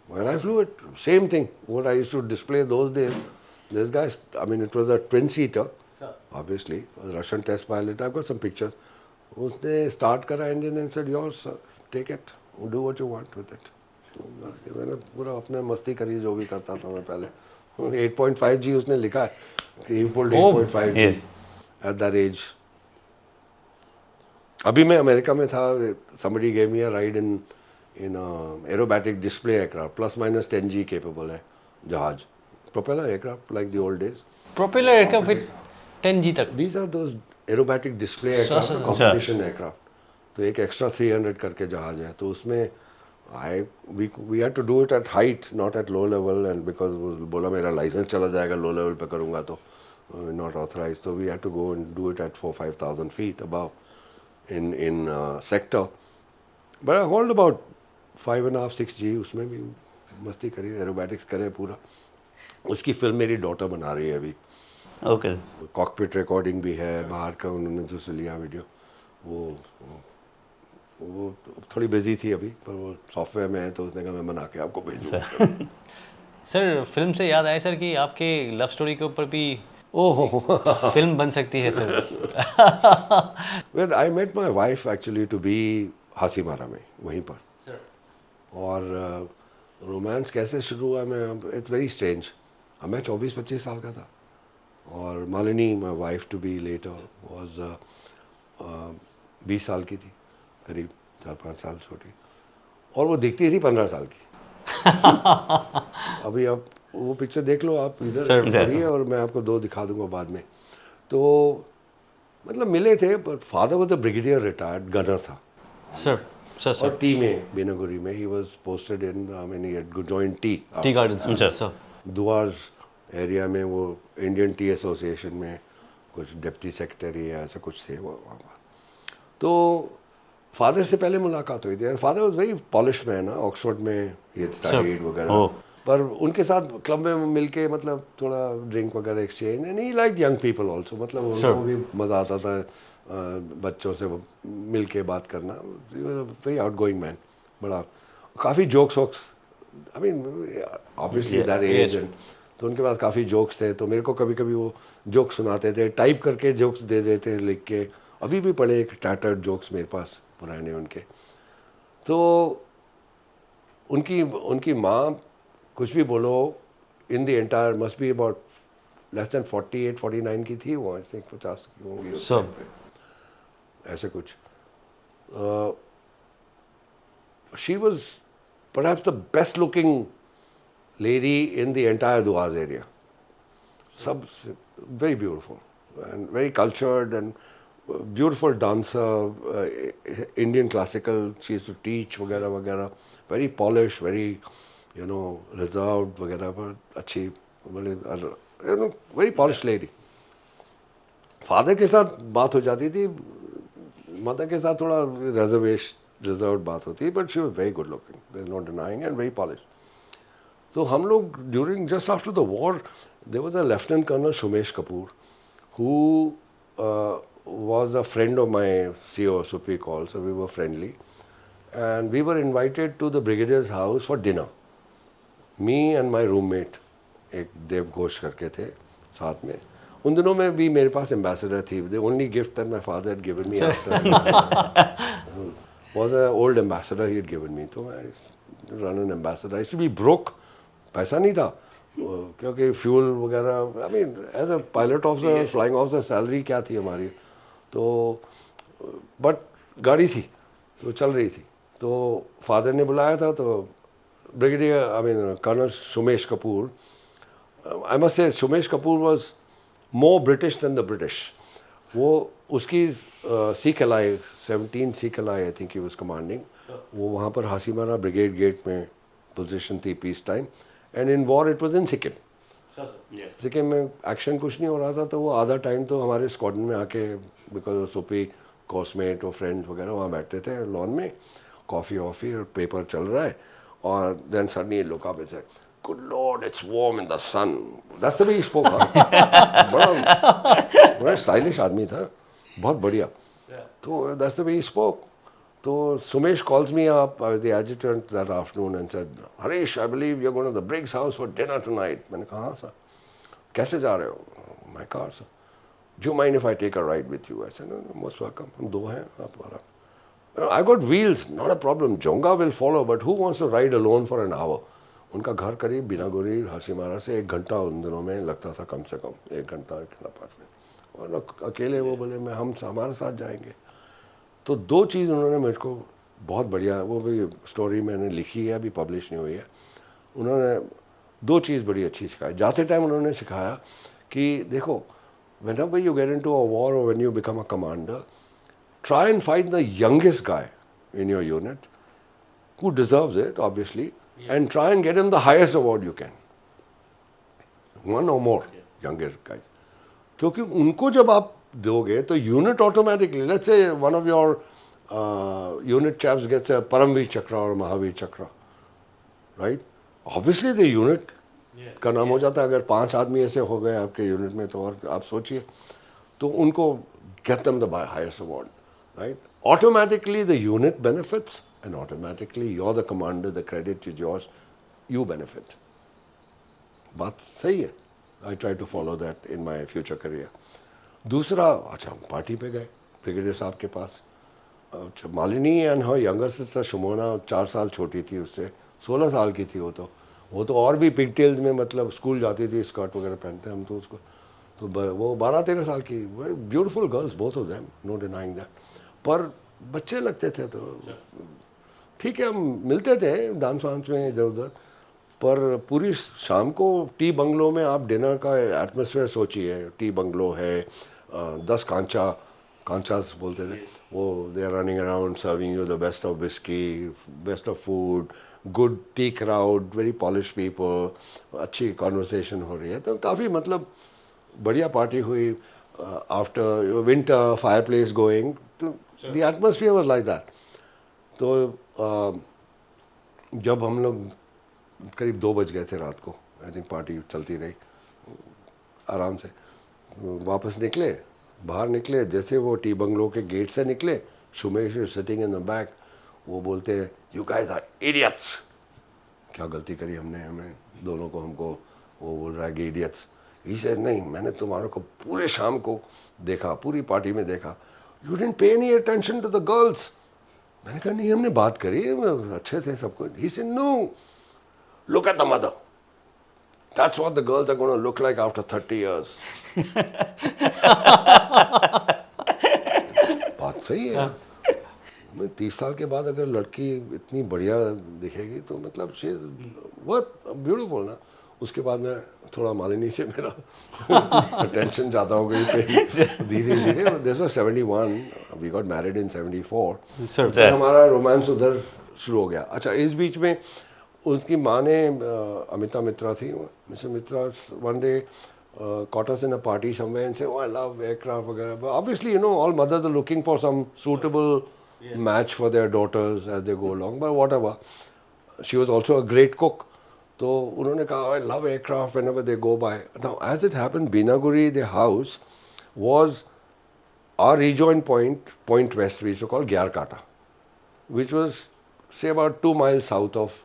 When I flew it, same thing. What I used to display those days. This guy, I mean, it was a twin-seater, obviously, a Russian test pilot. I've got some pictures. उसने start करा engine and said, yours, sir, take it, do what you want with it. तो मैंने पूरा अपने मस्ती करी जो भी करता था मैं पहले। 8.5G उसने लिखा है कि he pulled 8.5G yes. at that age. अभी मैं अमेरिका में था, somebody gave me a ride in aerobatic display aircraft, plus minus 10G capable है जहाज, propeller aircraft like the old days. Propeller aircraft with 10G तक। These are those aerobatic display aircraft, competition aircraft. तो एक extra 300 करके जहाज है, तो उसमें we had to do it at height, not at low level, and because बोला मेरा लाइसेंस चला जाएगा low level पे करूँगा तो not authorized, so we had to go and do it at 4,000-5,000 feet above in sector. But I hauled about 5.5-6G, उसमें भी मस्ती करी, एरोबैटिक्स करे पूरा। उसकी फिल्म मेरी डॉटर बना रही है अभी। Okay. कॉकपिट रिकॉर्डिंग भी है, बाहर का उन्होंने जो से लिया वीडियो, वो थोड़ी बिजी थी अभी, पर वो सॉफ्टवेयर में है तो उसने कहा मैं बना के आपको भेजूँगा। सर फिल्म से याद आया सर कि आपके लव स्टोरी के ऊपर भी ओह फिल्म बन सकती है sir. Well I met my wife actually to be Hasimara में, वहीं पर। और रोमांस कैसे शुरू हुआ, मैं इट्स वेरी स्ट्रेंज। मैं 24-25 साल का था और Malini my wife to be later was 20 साल की थी, करीब 4-5 साल छोटी, और वो दिखती थी 15 साल की। अभी आप वो पिक्चर देख लो, आप इधर पढ़िए और मैं आपको 2 दिखा दूंगा बाद में। तो मतलब मिले थे, पर father was a brigadier retired gunner था सर और टी में बेनागुरी में he was posted in, I mean he had joined tea garden sir दुआर एरिया में, वो इंडियन टी एसोसिएशन में कुछ डिप्टी सेक्रेटरी या ऐसा कुछ थे वो वहाँ पर। तो फादर से पहले मुलाकात हुई थी। Father was very polish man, Oxford में ही स्टडीड वगैरह, पर उनके साथ क्लब में मिलके मतलब थोड़ा ड्रिंक वगैरह exchange, and he like young people also, मतलब उनको भी मज़ा आता था बच्चों से मिलके बात करना। वेरी आउटगोइंग मैन, बड़ा काफ़ी जोक्स वोक्स, I mean obviously that age, and तो उनके पास काफ़ी जोक्स थे। तो मेरे को कभी कभी वो जोक्स सुनाते थे, टाइप करके जोक्स दे देते लिख के। अभी भी पड़े एक टैटर्ड जोक्स मेरे पास पुराने उनके। तो उनकी माँ कुछ भी बोलो, in the entire must be about less than 48-49 की थी वो, आई थिंक 50 की होंगी उस टाइम पे, ऐसे कुछ। She was perhaps the best looking lady in the entire Duaz area. Very beautiful and very cultured and beautiful dancer, Indian classical. She used to teach वगैरह वगैरह. Very polished, very reserved वगैरह, but अच्छी, very polished lady. Father के साथ बात हो जाती थी, मदर के साथ थोड़ा रिजर्व्ड बात होती है, but she was very good looking. There is no denying, and very polished. तो हम लोग during just after the war, there was a lieutenant colonel Sumesh Kapoor who was a friend of my CO Supri call, so we were friendly and we were invited to the brigadier's house for dinner, me and my roommate, एक देव घोष करके थे साथ में, उन दिनों में भी मेरे पास एम्बेसडर थी. The only gift that my father had given me after was an old ambassador he had given me. तो मैं run an ambassador. I used to be broke. पैसा नहीं था क्योंकि फ्यूल वगैरह. I mean as a pilot officer, flying officer, salary क्या थी हमारी. तो बट गाड़ी थी तो चल रही थी. तो फादर ने बुलाया था. तो brigadier, I mean colonel Sumesh Kapoor, I must say Sumesh Kapoor was more British than the British. वो उसकी CKLI 17 CKLI I think he was commanding. वो वहाँ पर हासीमारा ब्रिगेड गेट में पोजीशन थी peace time. And in war it was in Sikkim. Sikkim में action कुछ नहीं हो रहा था. तो वो आधा टाइम तो हमारे स्क्वाड्रन में आके, बिकॉज सोपी कोर्समेट और फ्रेंड्स वगैरह वहाँ बैठते थे लॉन में, कॉफ़ी वॉफ़ी और पेपर चल रहा है. और then suddenly look up and said, good lord, it's warm in the sun. That's the way he spoke. बड़ा स्टाइलिश आदमी था, बहुत बढ़िया. तो that's the way he spoke. तो Sumesh calls me up, I was the adjutant that afternoon, and said, Harish, I believe you're going to the Briggs house for dinner tonight. मैंने कहा हाँ सर. कैसे जा रहे हो? My car sir. Do you mind if I take a ride with you? I said, no, most welcome. हम दो हैं, आप आराम. I got wheels, not a problem. Jonga will follow, but who wants to ride alone for an hour? उनका घर करीब बिनागुरी हासीमारा से 1 घंटा उन दिनों में लगता था, कम से कम 1 घंटा 1.5 मिनट. और अकेले वो बोले मैं हम हमारे साथ जाएंगे. तो 2 चीज़ उन्होंने मुझको बहुत बढ़िया, वो भी स्टोरी मैंने लिखी है, अभी पब्लिश नहीं हुई है. उन्होंने 2 चीज़ बड़ी अच्छी सिखाई. जाते टाइम उन्होंने सिखाया कि देखो, whenever you get into a war or when you become a commander, try and find the youngest guy in your unit who deserves it, obviously, and try and get him the highest award you can. 1 or more younger guys. क्योंकि उनको जब आप दोगे तो unit automatically, let's say one of your unit chaps gets a Paramvir Chakra और महावीर चक्र, right? Obviously the unit का नाम हो जाता है. अगर 5 आदमी ऐसे हो गए आपके यूनिट में तो और आप सोचिए. तो उनको get them the highest award, right? Automatically the unit benefits and automatically you are the commander, the credit is yours, you benefit. बात सही है. I try to follow that in my future career. दूसरा, अच्छा हम party पे गए brigadier साहब के पास. अच्छा, Malini and her younger sister Shumona 4 साल छोटी थी उससे, 16 साल की थी वो तो और भी पिगटेल्स में, मतलब स्कूल जाती थी, स्कर्ट वगैरह पहनते हम तो उसको. तो वो 12-13 साल की, beautiful girls both of them, no denying that. पर बच्चे लगते थे. तो ठीक है, हम मिलते थे डांस वांस में इधर उधर. पर पूरी शाम को टी बंगलो में आप डिनर का एटमॉस्फेयर सोचिए. टी बंगलो है, 10 कांचास बोलते थे वो. They are running around serving you the best of whisky, best of food, good tea crowd, very polish people, अच्छी कॉन्वर्सेशन हो रही है. तो काफ़ी मतलब बढ़िया पार्टी हुई. After winter fire place going, तो the atmosphere was like that. तो जब हम लोग करीब 2 बज गए थे रात को, आई थिंक पार्टी चलती रही आराम से. वापस निकले, बाहर निकले, जैसे वो टी बंगलो के गेट से निकले, Sumesh is sitting in the back. वो बोलते हैं, यू गाइस आर इडियट्स. क्या गलती करी हमने, हमें दोनों को, हमको. वो बोल रहा है कि इडियट्स. ही सेड, नहीं, मैंने तुम्हारों को पूरे शाम को देखा, पूरी पार्टी में देखा. You didn't pay any attention to the girls. मैंने कहा नहीं, हमने बात करी, अच्छे थे सबको. He said, no, look at the mother. That's what the girls are going to look like after 30 years. बात सही है. 30 साल के बाद अगर लड़की इतनी बढ़िया दिखेगी तो मतलब she is बहुत ब्यूटीफुल ना. उसके बाद में थोड़ा मालिनी से मेरा टेंशन ज़्यादा हो गई. धीरे धीरे. This was 71, we got married in 74. फिर हमारा रोमांस उधर शुरू हो गया. अच्छा, इस बीच में उनकी माँ ने, अमिता मित्रा थी, mister Mitra, one day caught us in a party somewhere and say, oh, I love aircraft वगैरह. But obviously, you know, all mothers are looking for some suitable match for their daughters as they go along. But whatever. She was also a great cook. तो उन्होंने कहा, I love aircraft whenever they go by. Now, as it happened, Binaguri, the house, was our rejoin point west, we used to call Gyarkata, which was, say, about 2 miles south of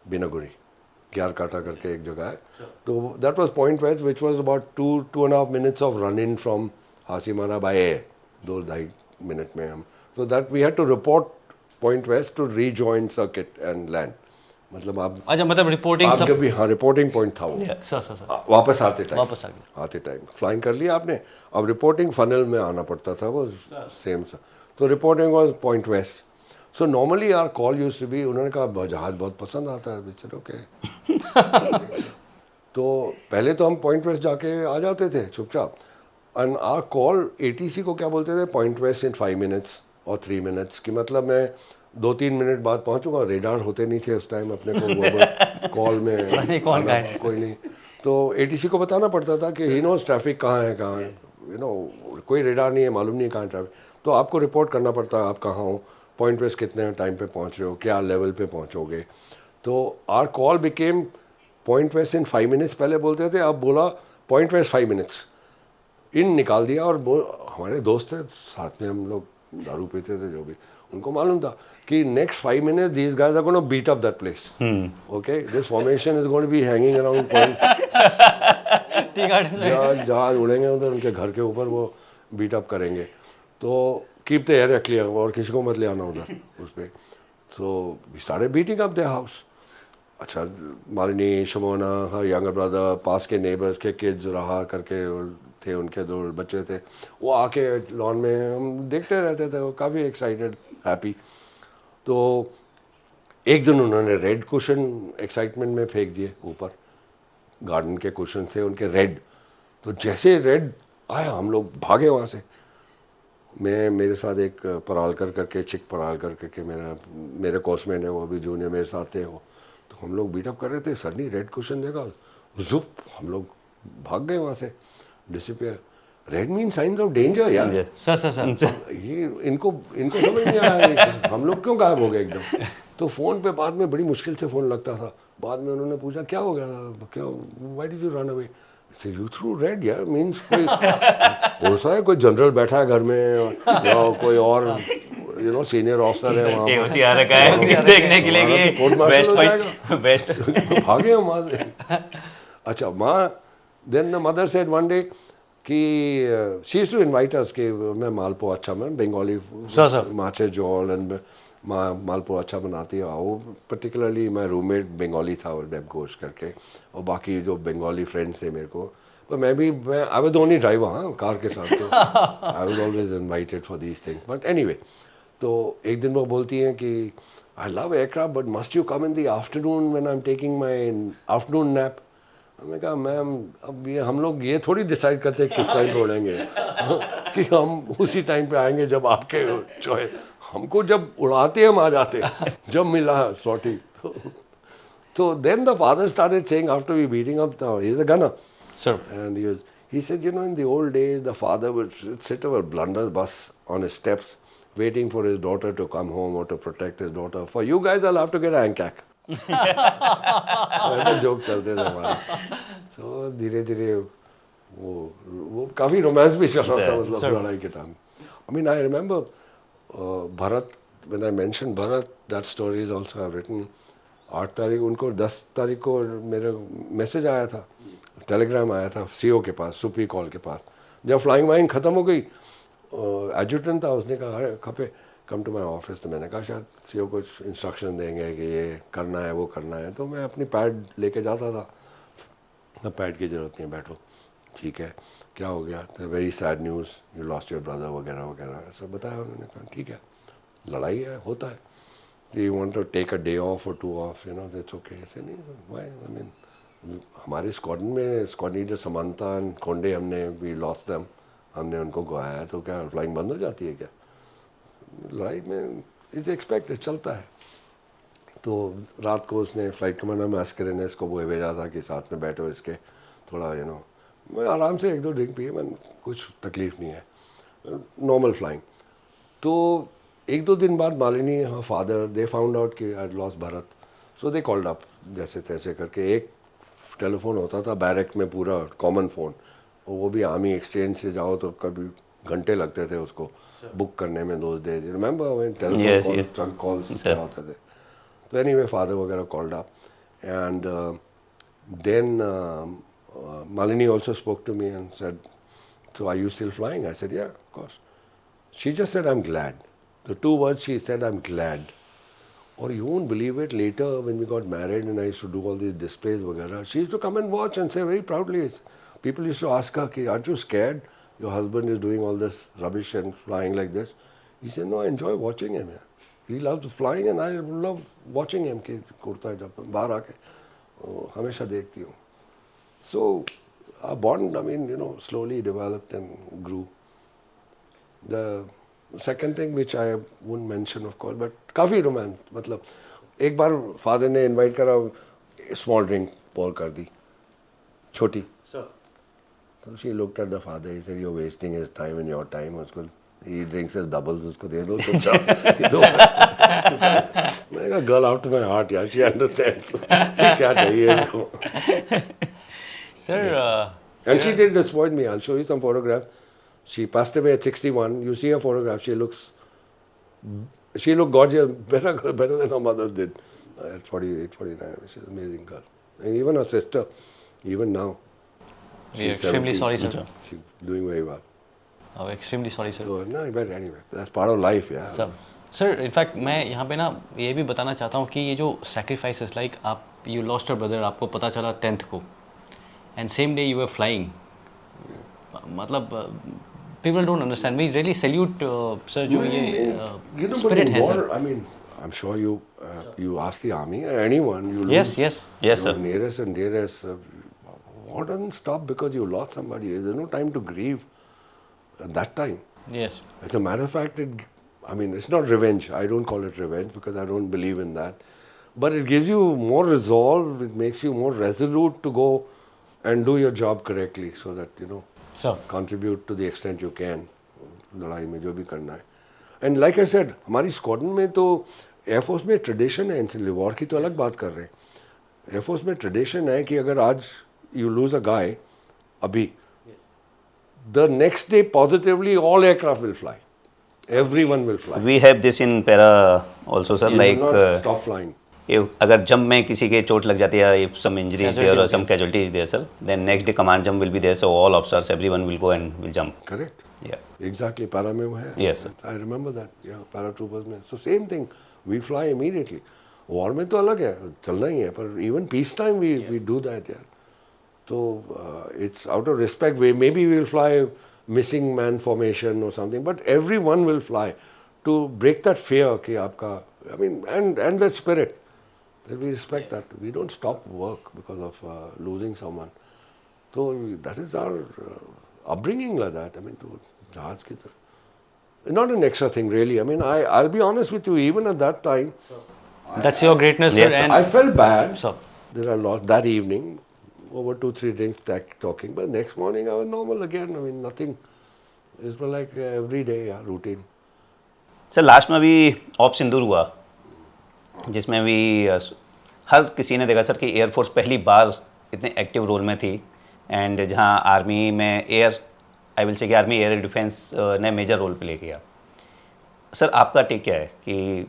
Binaguri. ग्यार काटा करके एक जगह है, तो that was point west which was about 2.5 minutes of run in from Hasimara by air, 2-2.5 minute में हम, so that we had to report point west to rejoin circuit and land. मतलब आप अच्छा, मतलब रिपोर्टिंग सब जब भी, हाँ रिपोर्टिंग पॉइंट था वो, सर वापस वापस आ गए। आते टाइम फ्लाइंग कर लिया आपने, अब रिपोर्टिंग फनल में आना पड़ता था वो सेम सा, तो reporting was point west. So normally our call used to be, उन्होंने कहा जहाज बहुत पसंद आता है, चलो ओके तो पहले तो हम पॉइंट वेस्ट जाके आ जाते थे चुपचाप, एंड आवर कॉल एटीसी को क्या बोलते थे, पॉइंट वेस्ट इन 5 minutes और 3 minutes, कि मतलब मैं 2-3 मिनट बाद पहुंचूंगा। रेडार होते नहीं थे उस टाइम अपने को कॉल में कौन आना, कोई नहीं, तो एटीसी को बताना पड़ता था कि ही नोज ट्रैफिक कहाँ है, कहाँ है, यू नो कोई रेडार नहीं है, मालूम नहीं है कहाँ ट्रैफिक, तो आपको रिपोर्ट करना पड़ता है आप कहाँ हो, पॉइंट वेस्ट कितने टाइम पे पहुंच रहे हो, क्या लेवल पे पहुंचोगे। तो our call became point west in 5 minutes पहले बोलते थे, अब बोला पॉइंट वेस्ट 5 minutes, इन निकाल दिया। और हमारे दोस्त थे साथ में, हम लोग दारू पीते थे जो भी, उनको मालूम था कि next 5 minutes these guys are going to beat up that place. Okay, this formation is going to be hanging around point. जहाज उड़ेंगे उधर, उनके घर के ऊपर वो बीट अप करेंगे, तो कीप द एयर क्लियर और किसी को मत ले आना उधर उस पर। So we started beating up the house. अच्छा, Malini, Shamona, her younger brother, पास के नेबर्स के किड्स रहा करके थे, उनके 2 बच्चे थे, वो आके लॉन में हम देखते रहते थे, वो काफ़ी एक्साइटेड, हैप्पी। तो एक दिन उन्होंने रेड कुशन एक्साइटमेंट में फेंक दिए ऊपर, गार्डन के कुशन थे उनके रेड, तो जैसे रेड आया हम लोग भागे वहाँ से। मैं, मेरे साथ एक परालकर करके, चिक परालकर करके मेरे कोर्समेट है, वो भी जूनियर मेरे साथ थे वो, तो हम लोग बीटअप कर रहे थे, सडनली रेड कुशन देखा, जुप हम लोग भाग गए वहाँ से, disappear. Red mean science of danger यार। सर ये इनको समझ नहीं आया हम लोग क्यों गायब हो गए एकदम। तो फ़ोन पे बाद में बड़ी मुश्किल से फ़ोन लगता था, बाद में उन्होंने पूछा क्या हो गया, क्या, why did you run away, you through red यार, मीन्स कोई हो सा है, कोई जनरल बैठा है घर में या कोई और यू नो सीनियर ऑफिसर है वहाँ केओसी आ रखा है देखने के लिए कि कोर्ट बेस्ट मार्शल हो पॉइंट बेस्ट जाएगा। भागे हम वहाँ से। अच्छा, माँ, then the mother said one day कि she used to invite us कि मैं मालपुआ अच्छा, मैं बंगाली माचे जोल एंड मालपुआ अच्छा बनाती है, वो पर्टिकुलरली माय रूममेट बंगाली था, और डेब घोष करके, और बाकी जो बंगाली फ्रेंड्स थे मेरे को, पर मैं I was the only driver, हाँ कार के साथ, तो I was always invited for these things, but anyway. तो एक दिन वो बोलती हैं कि I love aircraft but must you come in the afternoon when I am taking my afternoon nap. मैंने कहा मैम, अब ये हम लोग ये थोड़ी डिसाइड करते हैं किस टाइम पे उड़ेंगे कि हम उसी टाइम पे आएंगे जब आपके चॉइस, हमको जब उड़ाते हम आ जाते, जब मिला सॉटी। तो then the father started saying after we beating up, he is a gunner sir, and he said, you know, in the old days the father would sit over a blunderbuss on his steps waiting for his daughter to come home or to protect his daughter. For you guys I'll have to get an ANCAC. ऐसे joke चलते थे हमारे। तो धीरे धीरे वो काफ़ी romance भी चल रहा था, मतलब लड़ाई के time. I mean, I remember Bharat, when I mentioned Bharat, that story is also I've written। 8 तारीख उनको 10 तारीख को मेरा मैसेज आया था, टेलीग्राम आया था सीओ के पास, सुपी कॉल के पास। जब फ्लाइंग वाइंग ख़त्म हो गई, एडजुटेंट था, उसने कहा अरे खपे कम टू माई ऑफिस, तो मैंने कहा शायद सीओ कुछ इंस्ट्रक्शन देंगे कि ये करना है वो करना है, तो मैं अपनी पैड लेके जाता था, अब पैड की ज़रूरत नहीं, बैठो ठीक है, क्या हो गया, तो very sad news, you lost your brother वगैरह वगैरह ऐसा बताया उन्होंने। कहा ठीक है, लड़ाई है, होता है, you want to take a day off और 2 off, you know, that's okay. ऐसे नहीं, व्हाई, आई मीन हमारे स्क्वाड में स्क्वाड लीडर समांता कोंडे, हमने वी लॉस्ट देम, हमने उनको गवाया, तो क्या फ्लाइंग बंद हो जाती है क्या? लड़ाई में इज एक्सपेक्टेड, चलता है। तो रात को उसने फ्लाइट कमांडर मैस्करेनेस को वो भेजा था कि साथ में बैठो इसके, थोड़ा यू नो, मैं आराम से 1-2 ड्रिंक पिए, मैं कुछ तकलीफ़ नहीं है, नॉर्मल फ्लाइंग। तो 1-2 दिन बाद मालिनी, हाँ फादर, दे फाउंड आउट कि I lost Bharat, so they called up जैसे तैसे करके। एक टेलीफोन होता था बैरक में, पूरा कॉमन फ़ोन, वो भी आर्मी एक्सचेंज से जाओ तो कभी घंटे लगते थे उसको बुक करने में, those days, remember telephone calls, trunk calls क्या होते थे। तो एनीवे फादर वगैरह called up And then Malini also spoke to me and said, so are you still flying? I said, yeah, of course. She just said, I'm glad. The two words she said, I'm glad. Or you won't believe it, later when we got married and I used to do all these displays, vagara, she used to come and watch and say very proudly, people used to ask her, aren't you scared? Your husband is doing all this rubbish and flying like this. He said, no, I enjoy watching him. He loves flying and I love watching him. कि उड़ता है जब बाहर आके हमेशा देखती हूँ. So our bond, I mean, slowly developed and grew. The second thing which I won't mention, of course, but काफी रोमांस, मतलब एक बार फादर ने इनवाइट करा, स्मॉल ड्रिंक पोर कर दी, छोटी. So she looked at the father. He said, "You're wasting his time and your time." उसको he drinks his doubles, उसको दे दो चुपचाप. मैंने कहा, girl out of my heart, यार, she understands. क्या चाहिए इसको? Sir, And she did disappoint me. I'll show you some photographs. She passed away at 61. You see her photograph. She looked gorgeous, better than her mother did at 48, 49. She's an amazing girl. And even her sister, even now. we are she's extremely 70. sorry, sir. She's doing very well. Oh, extremely sorry, sir. So, no, but anyway, that's part of life, yeah. Sir in fact मैं यहाँ पे ना ये भी बताना चाहता हूँ कि ये जो सेक्रीफाइसेस लाइक आप यू लॉस्ट योर ब्रदर, आपको पता चला 10th को and same day you were flying, मतलब people don't understand. We really salute sir जो ये स्पिरिट है sir. I mean, I'm sure you ask the army or anyone, you Yes, lose yes. Yes, your sir. nearest and dearest. What doesn't stop because you lost somebody? There's no time to grieve at that time. Yes. As a matter of fact, it's not revenge. I don't call it revenge because I don't believe in that. But it gives you more resolve. It makes you more resolute to go and do your job correctly, so that Sir. contribute to the extent you can. लड़ाई में जो भी करना है. And like I said, हमारी squadron में तो air force में ट्रेडिशन है. इंसिडेंटली वॉर की तो अलग बात कर रहे हैं. एयरफोर्स में ट्रेडिशन है कि अगर आज यू लूज अ गाय, अभी the next day positively all aircraft will fly. Everyone will fly. We have this in para also, sir. You Like will not stop flying. अगर जंप में किसी के चोट लग जाती है, if some injury is there or some Casualty. casualty is there, sir, then next day command jump will be there, so all officers, everyone will go and will jump. Correct. Yeah. Exactly. Para में वो है. Yes, sir. I remember that. Yeah, paratroopers में. So same thing. We fly immediately. War में तो अलग है, चलना ही है. पर even peace time we do that, यार. So it's out of respect. Maybe we will fly missing man formation or something, but everyone will fly to break that fear कि आपका, and that spirit that we respect that. We don't stop work because of losing someone. So that is our upbringing like that. To jahaz ki taraf. Not an extra thing really. I'll be honest with you, even at that time, That's your greatness, Yes, sir. sir. And I felt bad. Sir. There are lots that evening, over 2-3 drinks talking, but next morning I was normal again. Nothing. It was like every day, routine. Sir last में अभी op सिंदूर हुआ, जिसमें भी हर किसी ने देखा sir कि air force पहली बार इतने एक्टिव रोल में थी, एंड जहां आर्मी में आई विल से कि आर्मी एयर डिफेंस ने मेजर रोल प्ले किया. सर आपका टेक क्या है कि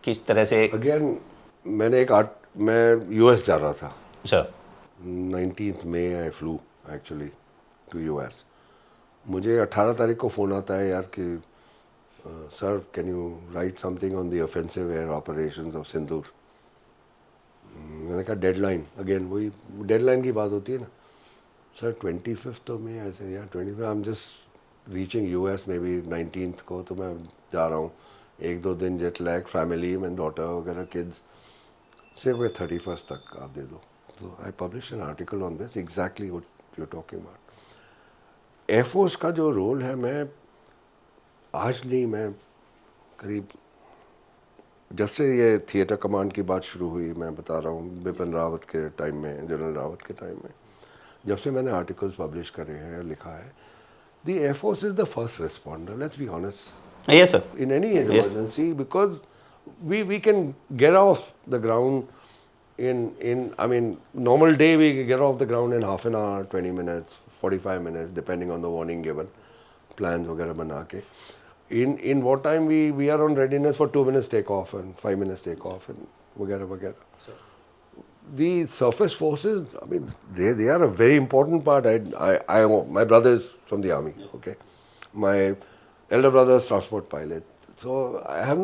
किस तरह से? Again, मैं US जा रहा था. Sir 19th May I flew actually to US. मुझे 18 तारीख को फ़ोन आता है यार कि sir can you write something on the offensive air operations of Sindoor. मैंने कहा डेडलाइन, अगेन वही डेडलाइन की बात होती है ना. सर 25th तो मैं ऐसे यार 25 I am just reaching US may be 19th को, तो मैं जा रहा हूँ. 1-2 दिन जेट लैग, फैमिली में डॉटर वगैरह किड्स से कोई 31st तक आप दे दो. तो I publish N article on this exactly what you talking about. Air force का जो रोल है, मैं आज नहीं, मैं करीब जब से ये थिएटर कमांड की बात शुरू हुई, मैं बता रहा हूँ बिपिन रावत के टाइम में, जनरल रावत के टाइम में, जब से मैंने आर्टिकल्स पब्लिश करे हैं, लिखा है, the air force is the first responder. Let's be honest. Yes, sir. In any emergency, because we can get off the ground in normal day we get off the ground in half an hour, 20 minutes, 45 minutes, depending on the warning given, plans वगैरह बना के. In wartime we are on readiness for 2 minutes take off and 5 minutes take off and वगैरह वगैरह. the surface forces, I mean, they are a very important part. My brother is from the army, okay. My elder brother is transport pilot. So I have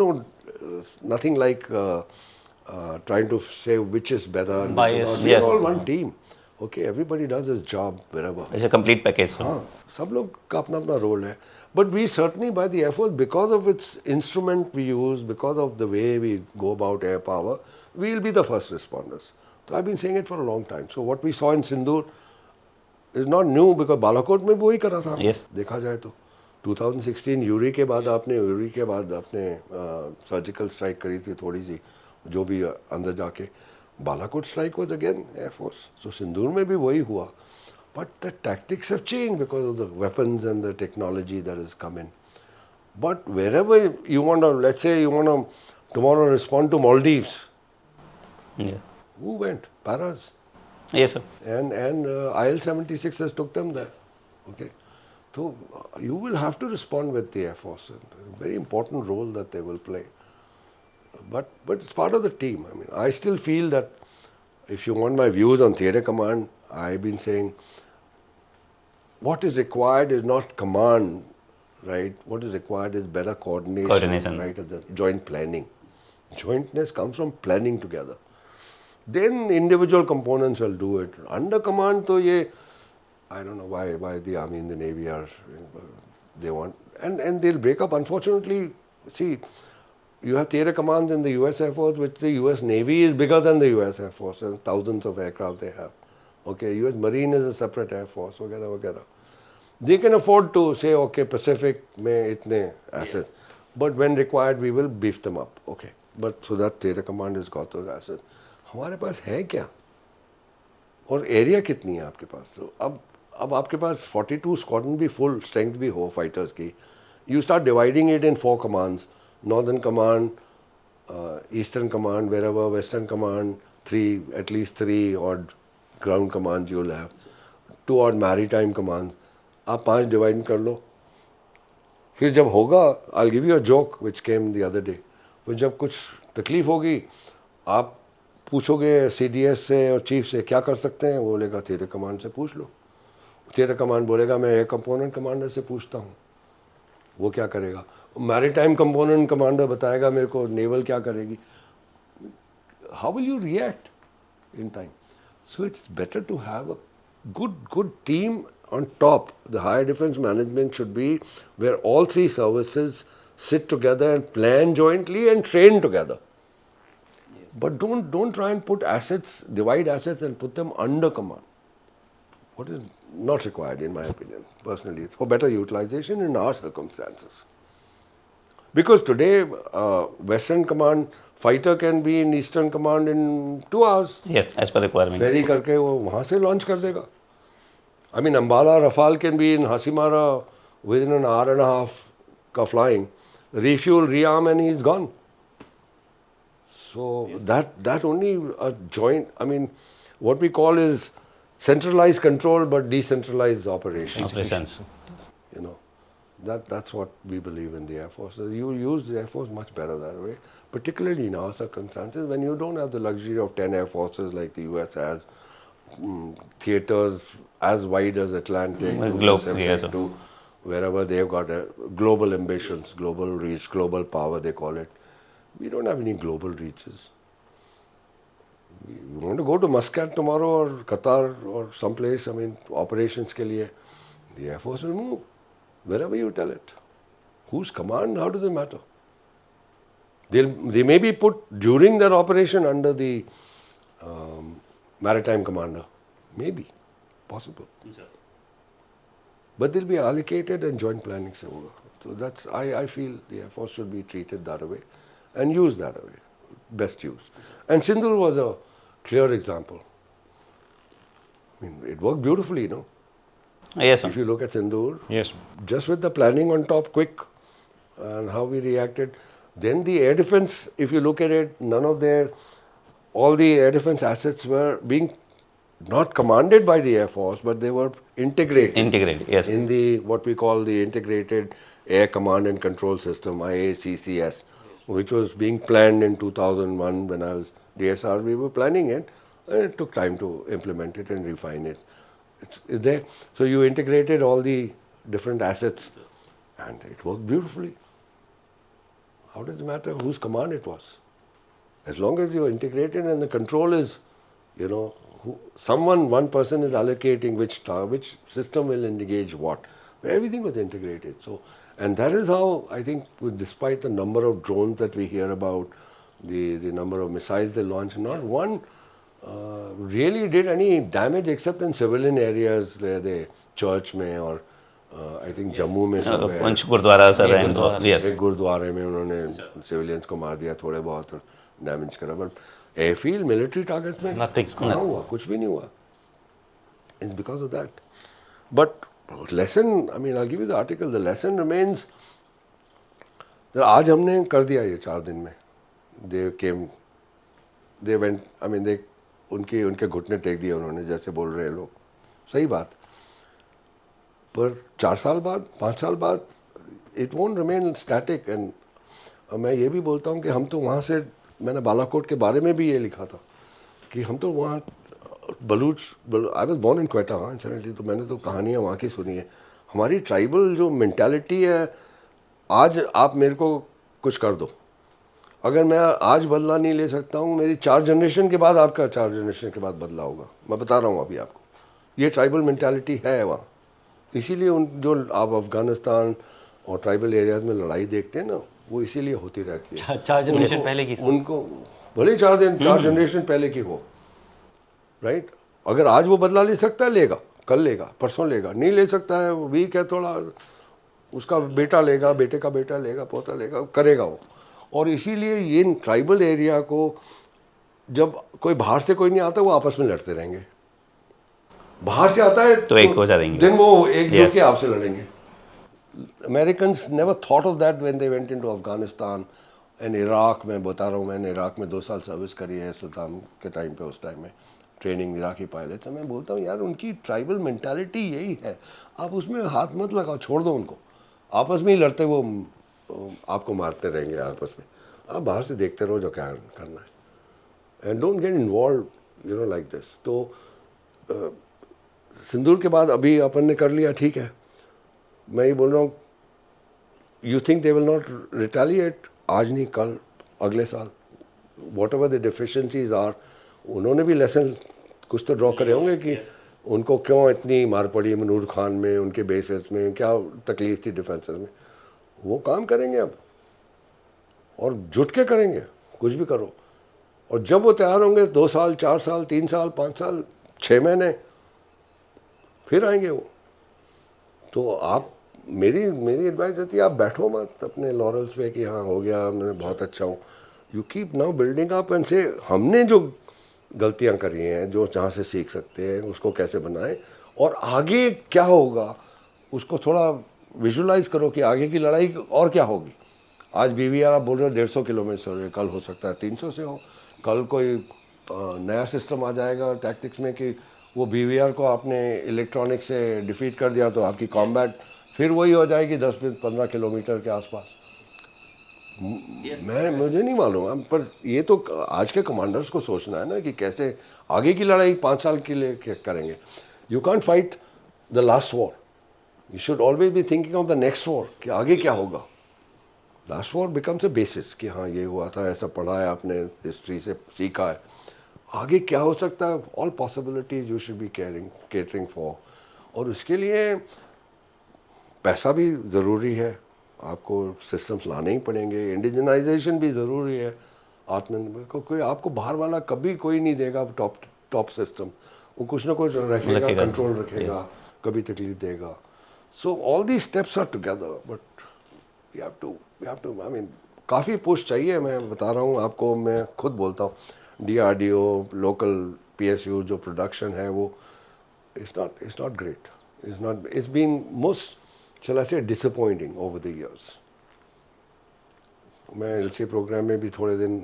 nothing like trying to say which is better and which is Bias. not. We are Yes. all one team. Okay, everybody does his job wherever. It's a complete package, sir. हाँ सब लोग का अपना अपना role है but we certainly by the air force because of its instrument we use because of the way we go about air power we will be the first responders तो I been saying it for a long time so what we saw in Sindoor is not new because Balakot में भी वही करा था Yes. देखा जाए तो 2016 Yuri के बाद आपने सर्जिकल स्ट्राइक करी थी थोड़ी सी जो भी अंदर जाके Balakot strike was again air force so Sindoor में भी वही हुआ but the tactics have changed because of the weapons and the technology that has come in. But wherever you want to, let's say you want to tomorrow respond to Maldives, Yeah. who went? Paras. Yes, sir. And IL-76 has took them there. Okay. So you will have to respond with the Air Force. And a very important role that they will play. But it's part of the team. I mean, I still feel that if you want my views on theatre command, I've been saying what is required is not command, right? What is required is better coordination. Right? Of the joint planning. Jointness comes from planning together. Then individual components will do it. Under command, to ye, I don't know why the army and the navy are, they want, and they'll break up. Unfortunately, see, you have theatre commands in the US Air Force, which the US Navy is bigger than the US Air Force, and thousands of aircraft they have. Okay, US Marine is a separate Air Force, वगैरह वगैरह. They can afford to say, okay, Pacific में इतने assets, but when required, we will beef them up. Okay, but so that theatre command has got those assets. हमारे पास है क्या? और area कितनी है आपके पास? तो अब आपके पास 42 स्क्वाड्रन भी फुल स्ट्रेंथ भी हो फाइटर्स की. You start dividing it in 4 commands. Northern Command, Eastern Command, wherever, Western Command, at least 3 odd ground commands you'll have, 2 odd maritime commands. आप 5 डिवाइड कर लो. फिर जब होगा, I'll give you a joke which came the other day. फिर जब कुछ तकलीफ होगी, आप पूछोगे CDS से और चीफ से क्या कर सकते हैं, वो बोलेगा थिएटर कमांड से पूछ लो. थिएटर कमांड बोलेगा मैं एक कंपोनेंट कमांडर से पूछता हूँ, वो क्या करेगा. मैरीटाइम कंपोनेंट कमांडर बताएगा मेरे को नेवल क्या करेगी. How will you react in time. So it's better to have a good team on top. The higher defense management should be where all 3 services sit together and plan jointly and train together. But don't try and put assets, divide assets and put them under command. What is not required, in my opinion, personally, for better utilization in our circumstances. Because today, Western Command fighter can be in Eastern Command in 2 hours. Yes, as per requirement. Ferry करके वो वहाँ से launch कर देगा. I mean, Ambala Rafale can be in Hasimara within an hour and a half का flying. Refuel, rearm, and he's gone. So that only a joint. I mean, what we call is centralized control, but decentralized operations. Operations. You know, that's what we believe in the Air Force. You use the Air Force much better that way, particularly in our circumstances when you don't have the luxury of 10 Air Forces like the US has, theaters as wide as Atlantic, to Pacific, yes, sir. to wherever they've got global ambitions, global reach, global power they call it. We don't have any global reaches. We want to go to Muscat tomorrow or Qatar or someplace, I mean, operations ke liye, the Air Force will move. Wherever you tell it. Whose command, how does it matter? They may be put during their operation under the maritime commander. Maybe. Possible. But they'll be allocated and joint planning se hoga. So that's, I feel the Air Force should be treated that way and used that way. Best use. And Sindoor was a clear example. I mean, it worked beautifully, no? Yes, sir. If you look at Sindoor, Yes. just with the planning on top, quick, and how we reacted. Then the air defense, if you look at it, all the air defense assets were being not commanded by the Air Force, but they were integrated. Integrated, yes. In the, what we call the Integrated Air Command and Control System, IACCS, which was being planned in 2001 when I was DSR. We were planning it. And it took time to implement it and refine it. It's there. So you integrated all the different assets and it worked beautifully. How does it matter whose command it was? As long as you're integrated and the control is, one person is allocating which system will engage what. Everything was integrated. So, and that is how I think, despite the number of drones that we hear about, the number of missiles they launch, not one really did any damage except in civilian areas, where they church में और I think Jammu में सब है, पंच gurdwara sir and yes एक गुरुद्वारे में उन्होंने civilians को मार दिया, थोड़े बहुत डैमेज करा, पर एयरफील्ड मिलिट्री टारगेट्स में कहाँ हुआ, कुछ भी नहीं हुआ. It's because of that. But lesson, I mean, I'll give you the article. The lesson remains that आज हमने कर दिया ये 4 दिन में. They went, I mean, उनके घुटने टेक दिए उन्होंने, जैसे बोल रहे हैं लोग, सही बात. पर 4 साल बाद, 5 साल बाद, it won't remain static. And मैं ये भी बोलता हूँ कि हम तो वहाँ से, मैंने बालाकोट के बारे में भी ये लिखा था कि हम तो वहाँ I was born in Quetta, हाँ इंसिडेंटली, तो मैंने तो कहानियाँ वहाँ की सुनी है. हमारी ट्राइबल जो मेंटालिटी है, आज आप मेरे को कुछ कर दो, अगर मैं आज बदला नहीं ले सकता हूँ, मेरी 4 जनरेशन के बाद आपका 4 जनरेशन के बाद बदला होगा. मैं बता रहा हूँ अभी आपको, ये ट्राइबल मेंटालिटी है वहाँ. इसीलिए जो आप अफगानिस्तान और ट्राइबल एरियाज में लड़ाई देखते हैं ना, वो इसीलिए होती रहती है. 4 जनरेशन पहले की, उनको भले 4 जनरेशन पहले की हो, राइट. अगर आज वो बदला ले सकता है, लेगा, कल लेगा, परसों लेगा. नहीं ले सकता है, वीक है थोड़ा, उसका बेटा लेगा, बेटे का बेटा लेगा, पोता लेगा, करेगा वो. और इसीलिए ये ट्राइबल एरिया को, जब कोई बाहर से कोई नहीं आता, वो आपस में लड़ते रहेंगे. बाहर से आता है तो एक हो जाएंगे, दिन वो एकजुट के आपसे लड़ेंगे. Americans never thought of that when they went into Afghanistan and Iraq. मैं बता रहा हूँ, मैंने इराक में 2 साल सर्विस करी है सद्दाम के टाइम पे. उस टाइम में ट्रेनिंग इराकी पायलट. तो मैं बोलता हूँ यार, उनकी ट्राइबल मेंटालिटी यही है. आप उसमें हाथ मत लगाओ, छोड़ दो उनको, आपस में ही लड़ते, वो आपको मारते रहेंगे आपस में. आप बाहर से देखते रहो जो क्या करना है, and don't get involve like this. तो सिंदूर के बाद अभी अपन ने कर लिया, ठीक है. मैं ये बोल रहा हूँ, you think they will not retaliate? आज नहीं, कल, अगले साल, whatever the deficiencies are. उन्होंने भी लेसन कुछ तो ड्रॉ करे होंगे कि उनको क्यों इतनी मार पड़ी मनूर खान में, उनके बेसेस में क्या तकलीफ थी, डिफेंसेस में. वो काम करेंगे अब, और जुट के करेंगे, कुछ भी करो. और जब वो तैयार होंगे, 2 साल, 4 साल, 3 साल, 5 साल, 6 महीने, फिर आएंगे वो. तो आप, मेरी एडवाइस रहती है, आप बैठो मत अपने लॉरल्स पे कि हाँ हो गया, मैं बहुत अच्छा हूँ. You keep now building up and से, हमने जो गलतियाँ करी हैं, जो जहाँ से सीख सकते हैं, उसको कैसे बनाएं, और आगे क्या होगा उसको थोड़ा विजुलाइज करो कि आगे की लड़ाई और क्या होगी. आज BVR आप बोल रहे हो 150 किलोमीटर से हो रही है, कल हो सकता है 300 से हो. कल कोई नया सिस्टम आ जाएगा टैक्टिक्स में कि वो BVR को आपने इलेक्ट्रॉनिक से डिफीट कर दिया, तो आपकी कॉम्बैट फिर वही हो जाएगी 10-15 किलोमीटर के आसपास. मुझे नहीं मालूम, पर ये तो आज के कमांडर्स को सोचना है ना कि कैसे आगे की लड़ाई 5 साल के लिए करेंगे. You can't fight the last war, you should always be thinking of the next war, कि आगे क्या होगा. Last war becomes a basis कि हाँ ये हुआ था, ऐसा पढ़ा है आपने, हिस्ट्री से सीखा है, आगे क्या हो सकता है. All possibilities you should be catering for. और उसके लिए पैसा भी ज़रूरी है, आपको सिस्टम्स लाने ही पड़ेंगे. इंडिजनाइजेशन भी ज़रूरी है. आत्मनिर्भर को कोई आपको बाहर वाला कभी कोई नहीं देगा टॉप सिस्टम. वो कुछ ना कुछ रखेगा, कंट्रोल रखेगा, कभी तकलीफ देगा. So all the steps are together, but we have to I mean, काफ़ी पुश चाहिए. मैं बता रहा हूँ आपको, मैं खुद बोलता हूँ, DRDO, लोकल PSU जो प्रोडक्शन है, वो it's not great. It's been most, shall I say, disappointing over the years. मैं LCA प्रोग्राम में भी थोड़े दिन,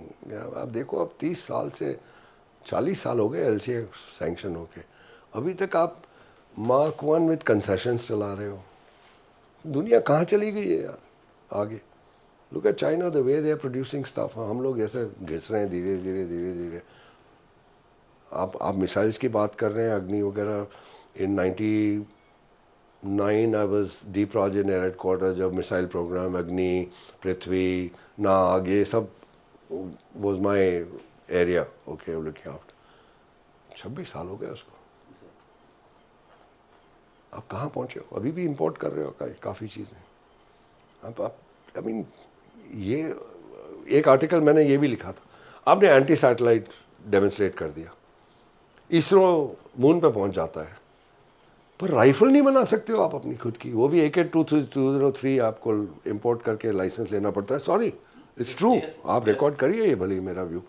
आप देखो, अब 30 साल से 40 साल हो गए LCA सैंक्शन होके, अभी तक आप Mark 1 विद कंसेशंस चला रहे हो. दुनिया कहाँ चली गई है यार आगे. Look at China, the way they are producing stuff. हम लोग ऐसे घिस रहे हैं धीरे धीरे धीरे धीरे. आप मिसाइल्स की बात कर रहे हैं, अग्नि वगैरह। इन 99 I was deep Raj in air headquarter, जब मिसाइल प्रोग्राम अग्नि, पृथ्वी, नाग, ये सब was my area. Okay, looking after. 26 साल हो गए उसको। आप कहाँ पहुँचे हो? अभी भी इंपोर्ट कर रहे हो काफ़ी चीज़ें। आप आई मीन, ये एक आर्टिकल मैंने ये भी लिखा था, आपने एंटी सैटेलाइट डेमोन्स्ट्रेट कर दिया, इसरो मून पे पहुंच जाता है, पर राइफल नहीं बना सकते हो आप अपनी खुद की, वो भी AK-203 आपको इंपोर्ट करके लाइसेंस लेना पड़ता है। सॉरी, इट्स ट्रू, आप रिकॉर्ड करिए ये भले मेरा व्यू।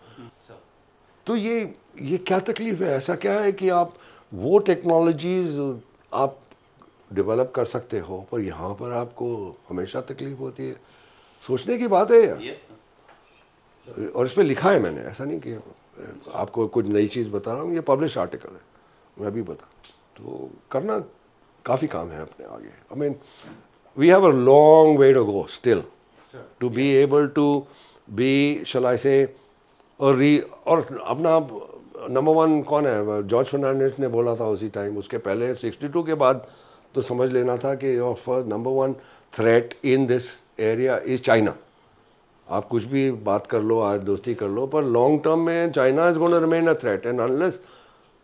तो ये क्या तकलीफ है? ऐसा क्या है कि आप वो टेक्नोलॉजीज आप डेवलप कर सकते हो, पर यहाँ पर आपको हमेशा तकलीफ होती है? सोचने की बात है यार। और इस पर लिखा है मैंने, ऐसा नहीं कि आपको कुछ नई चीज़ बता रहा हूँ, ये पब्लिश आर्टिकल है, मैं भी बता। तो करना काफ़ी काम है अपने आगे। I mean, we have a long way to go still to be able to be, shall I say, और अपना नंबर 1 कौन है? जॉर्ज फर्नांडिस ने बोला था उसी टाइम, उसके पहले 62 के बाद तो समझ लेना था कि number 1 threat in this area is China. आप कुछ भी बात कर लो, आज दोस्ती कर लो, पर लॉन्ग टर्म में China is gonna remain a threat, and unless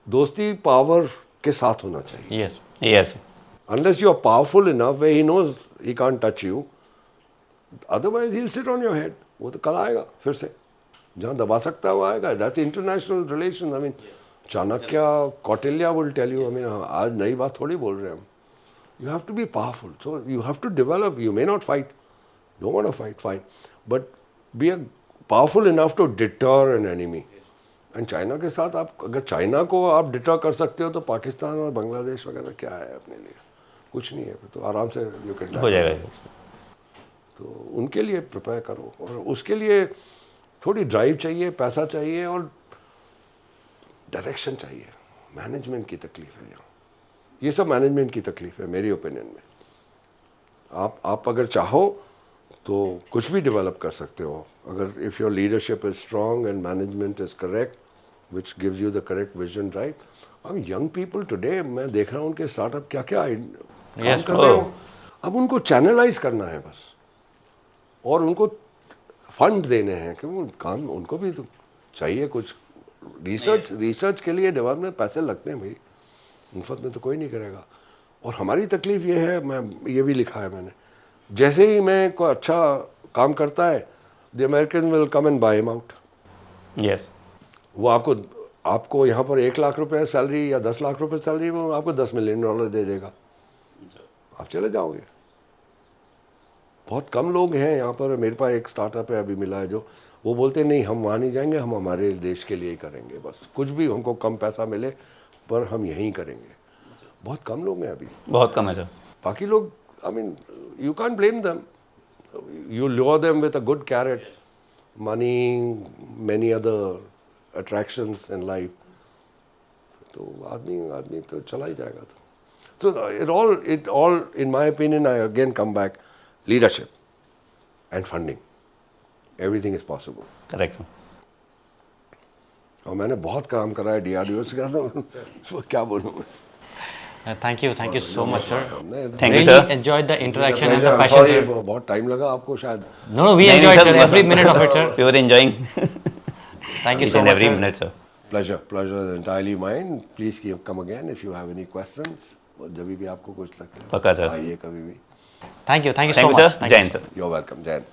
दोस्ती पावर के साथ होना चाहिए। Yes yes, unless you are powerful enough way he knows he can't touch you, otherwise he will sit on your head. वो तो कल आएगा फिर से, जहाँ दबा सकता है वो आएगा। That's international relation. I mean, Chanakya, Kautilya will tell you. I mean, आज नई बात थोड़ी बोल रहे हैं हम। You have to be powerful, so you have to develop. You may not fight, don't want to fight, fine, but be powerful enough to deter an enemy. And China के साथ आप, अगर चाइना को आप डिटर कर सकते हो, तो पाकिस्तान और बांग्लादेश वगैरह क्या है अपने लिए? कुछ नहीं है। तो आराम से यू कैन हो जाएगा। तो उनके लिए प्रिपेयर करो, और उसके लिए थोड़ी ड्राइव चाहिए, पैसा चाहिए, और डायरेक्शन चाहिए। मैनेजमेंट की तकलीफ है यहाँ, ये सब मैनेजमेंट की तकलीफ है मेरी ओपिनियन में। आप अगर चाहो तो कुछ भी डेवलप कर सकते हो, अगर if your leadership is strong and management is correct, which gives you the correct vision drive. अब यंग पीपल टुडे, मैं देख रहा हूँ उनके स्टार्टअप क्या क्या काम कर रहे हो। अब उनको चैनलाइज करना है बस, और उनको फंड देने हैं कि वो काम, उनको भी तो चाहिए कुछ। रिसर्च के लिए डेवलपमेंट पैसे लगते हैं भाई, मुफ्त में तो कोई नहीं करेगा। और हमारी तकलीफ ये है, मैं ये भी लिखा है मैंने, जैसे ही मैं कोई अच्छा काम करता है, the American will come and by him out. Yes, वो आपको यहाँ पर 1 लाख रुपए सैलरी या 10 लाख रुपए सैलरी, वो आपको $10 मिलियन दे देगा, आप चले जाओगे। बहुत कम लोग हैं यहाँ पर। मेरे पास एक स्टार्टअप है, अभी मिला है, जो वो बोलते नहीं, हम वहाँ नहीं जाएंगे, हम हमारे देश के लिए ही करेंगे, बस कुछ भी हमको कम पैसा मिले पर हम यहीं करेंगे। बहुत कम लोग हैं अभी, बहुत कम है सर। बाकी लोग, I mean, you can't blame them. You lure them with a good carrot, money, many other attractions in life. तो आदमी तो चला ही जाएगा। तो it all, in my opinion, I again come back, leadership and funding. Everything is possible. Correct sir. और मैंने बहुत काम करा है DRDO से, तो क्या बोलूँ मैं। Thank you so much, sir. Thank you, Really sir. enjoyed the interaction and the I'm passion, sorry, sir. बहुत टाइम लगा आपको शायद। No, we नहीं, enjoyed, sir, sir, every minute of it, sir. We were enjoying Thank you each so and much, every sir. minute, sir. Pleasure is entirely mine. Please come again if you have any questions. और जब भी आपको कुछ लगता है, पक्का, sir. आइए कभी भी। Thank you so Thank you, much. sir. Thank you, Jai Hind, sir. sir. You're welcome, Jain.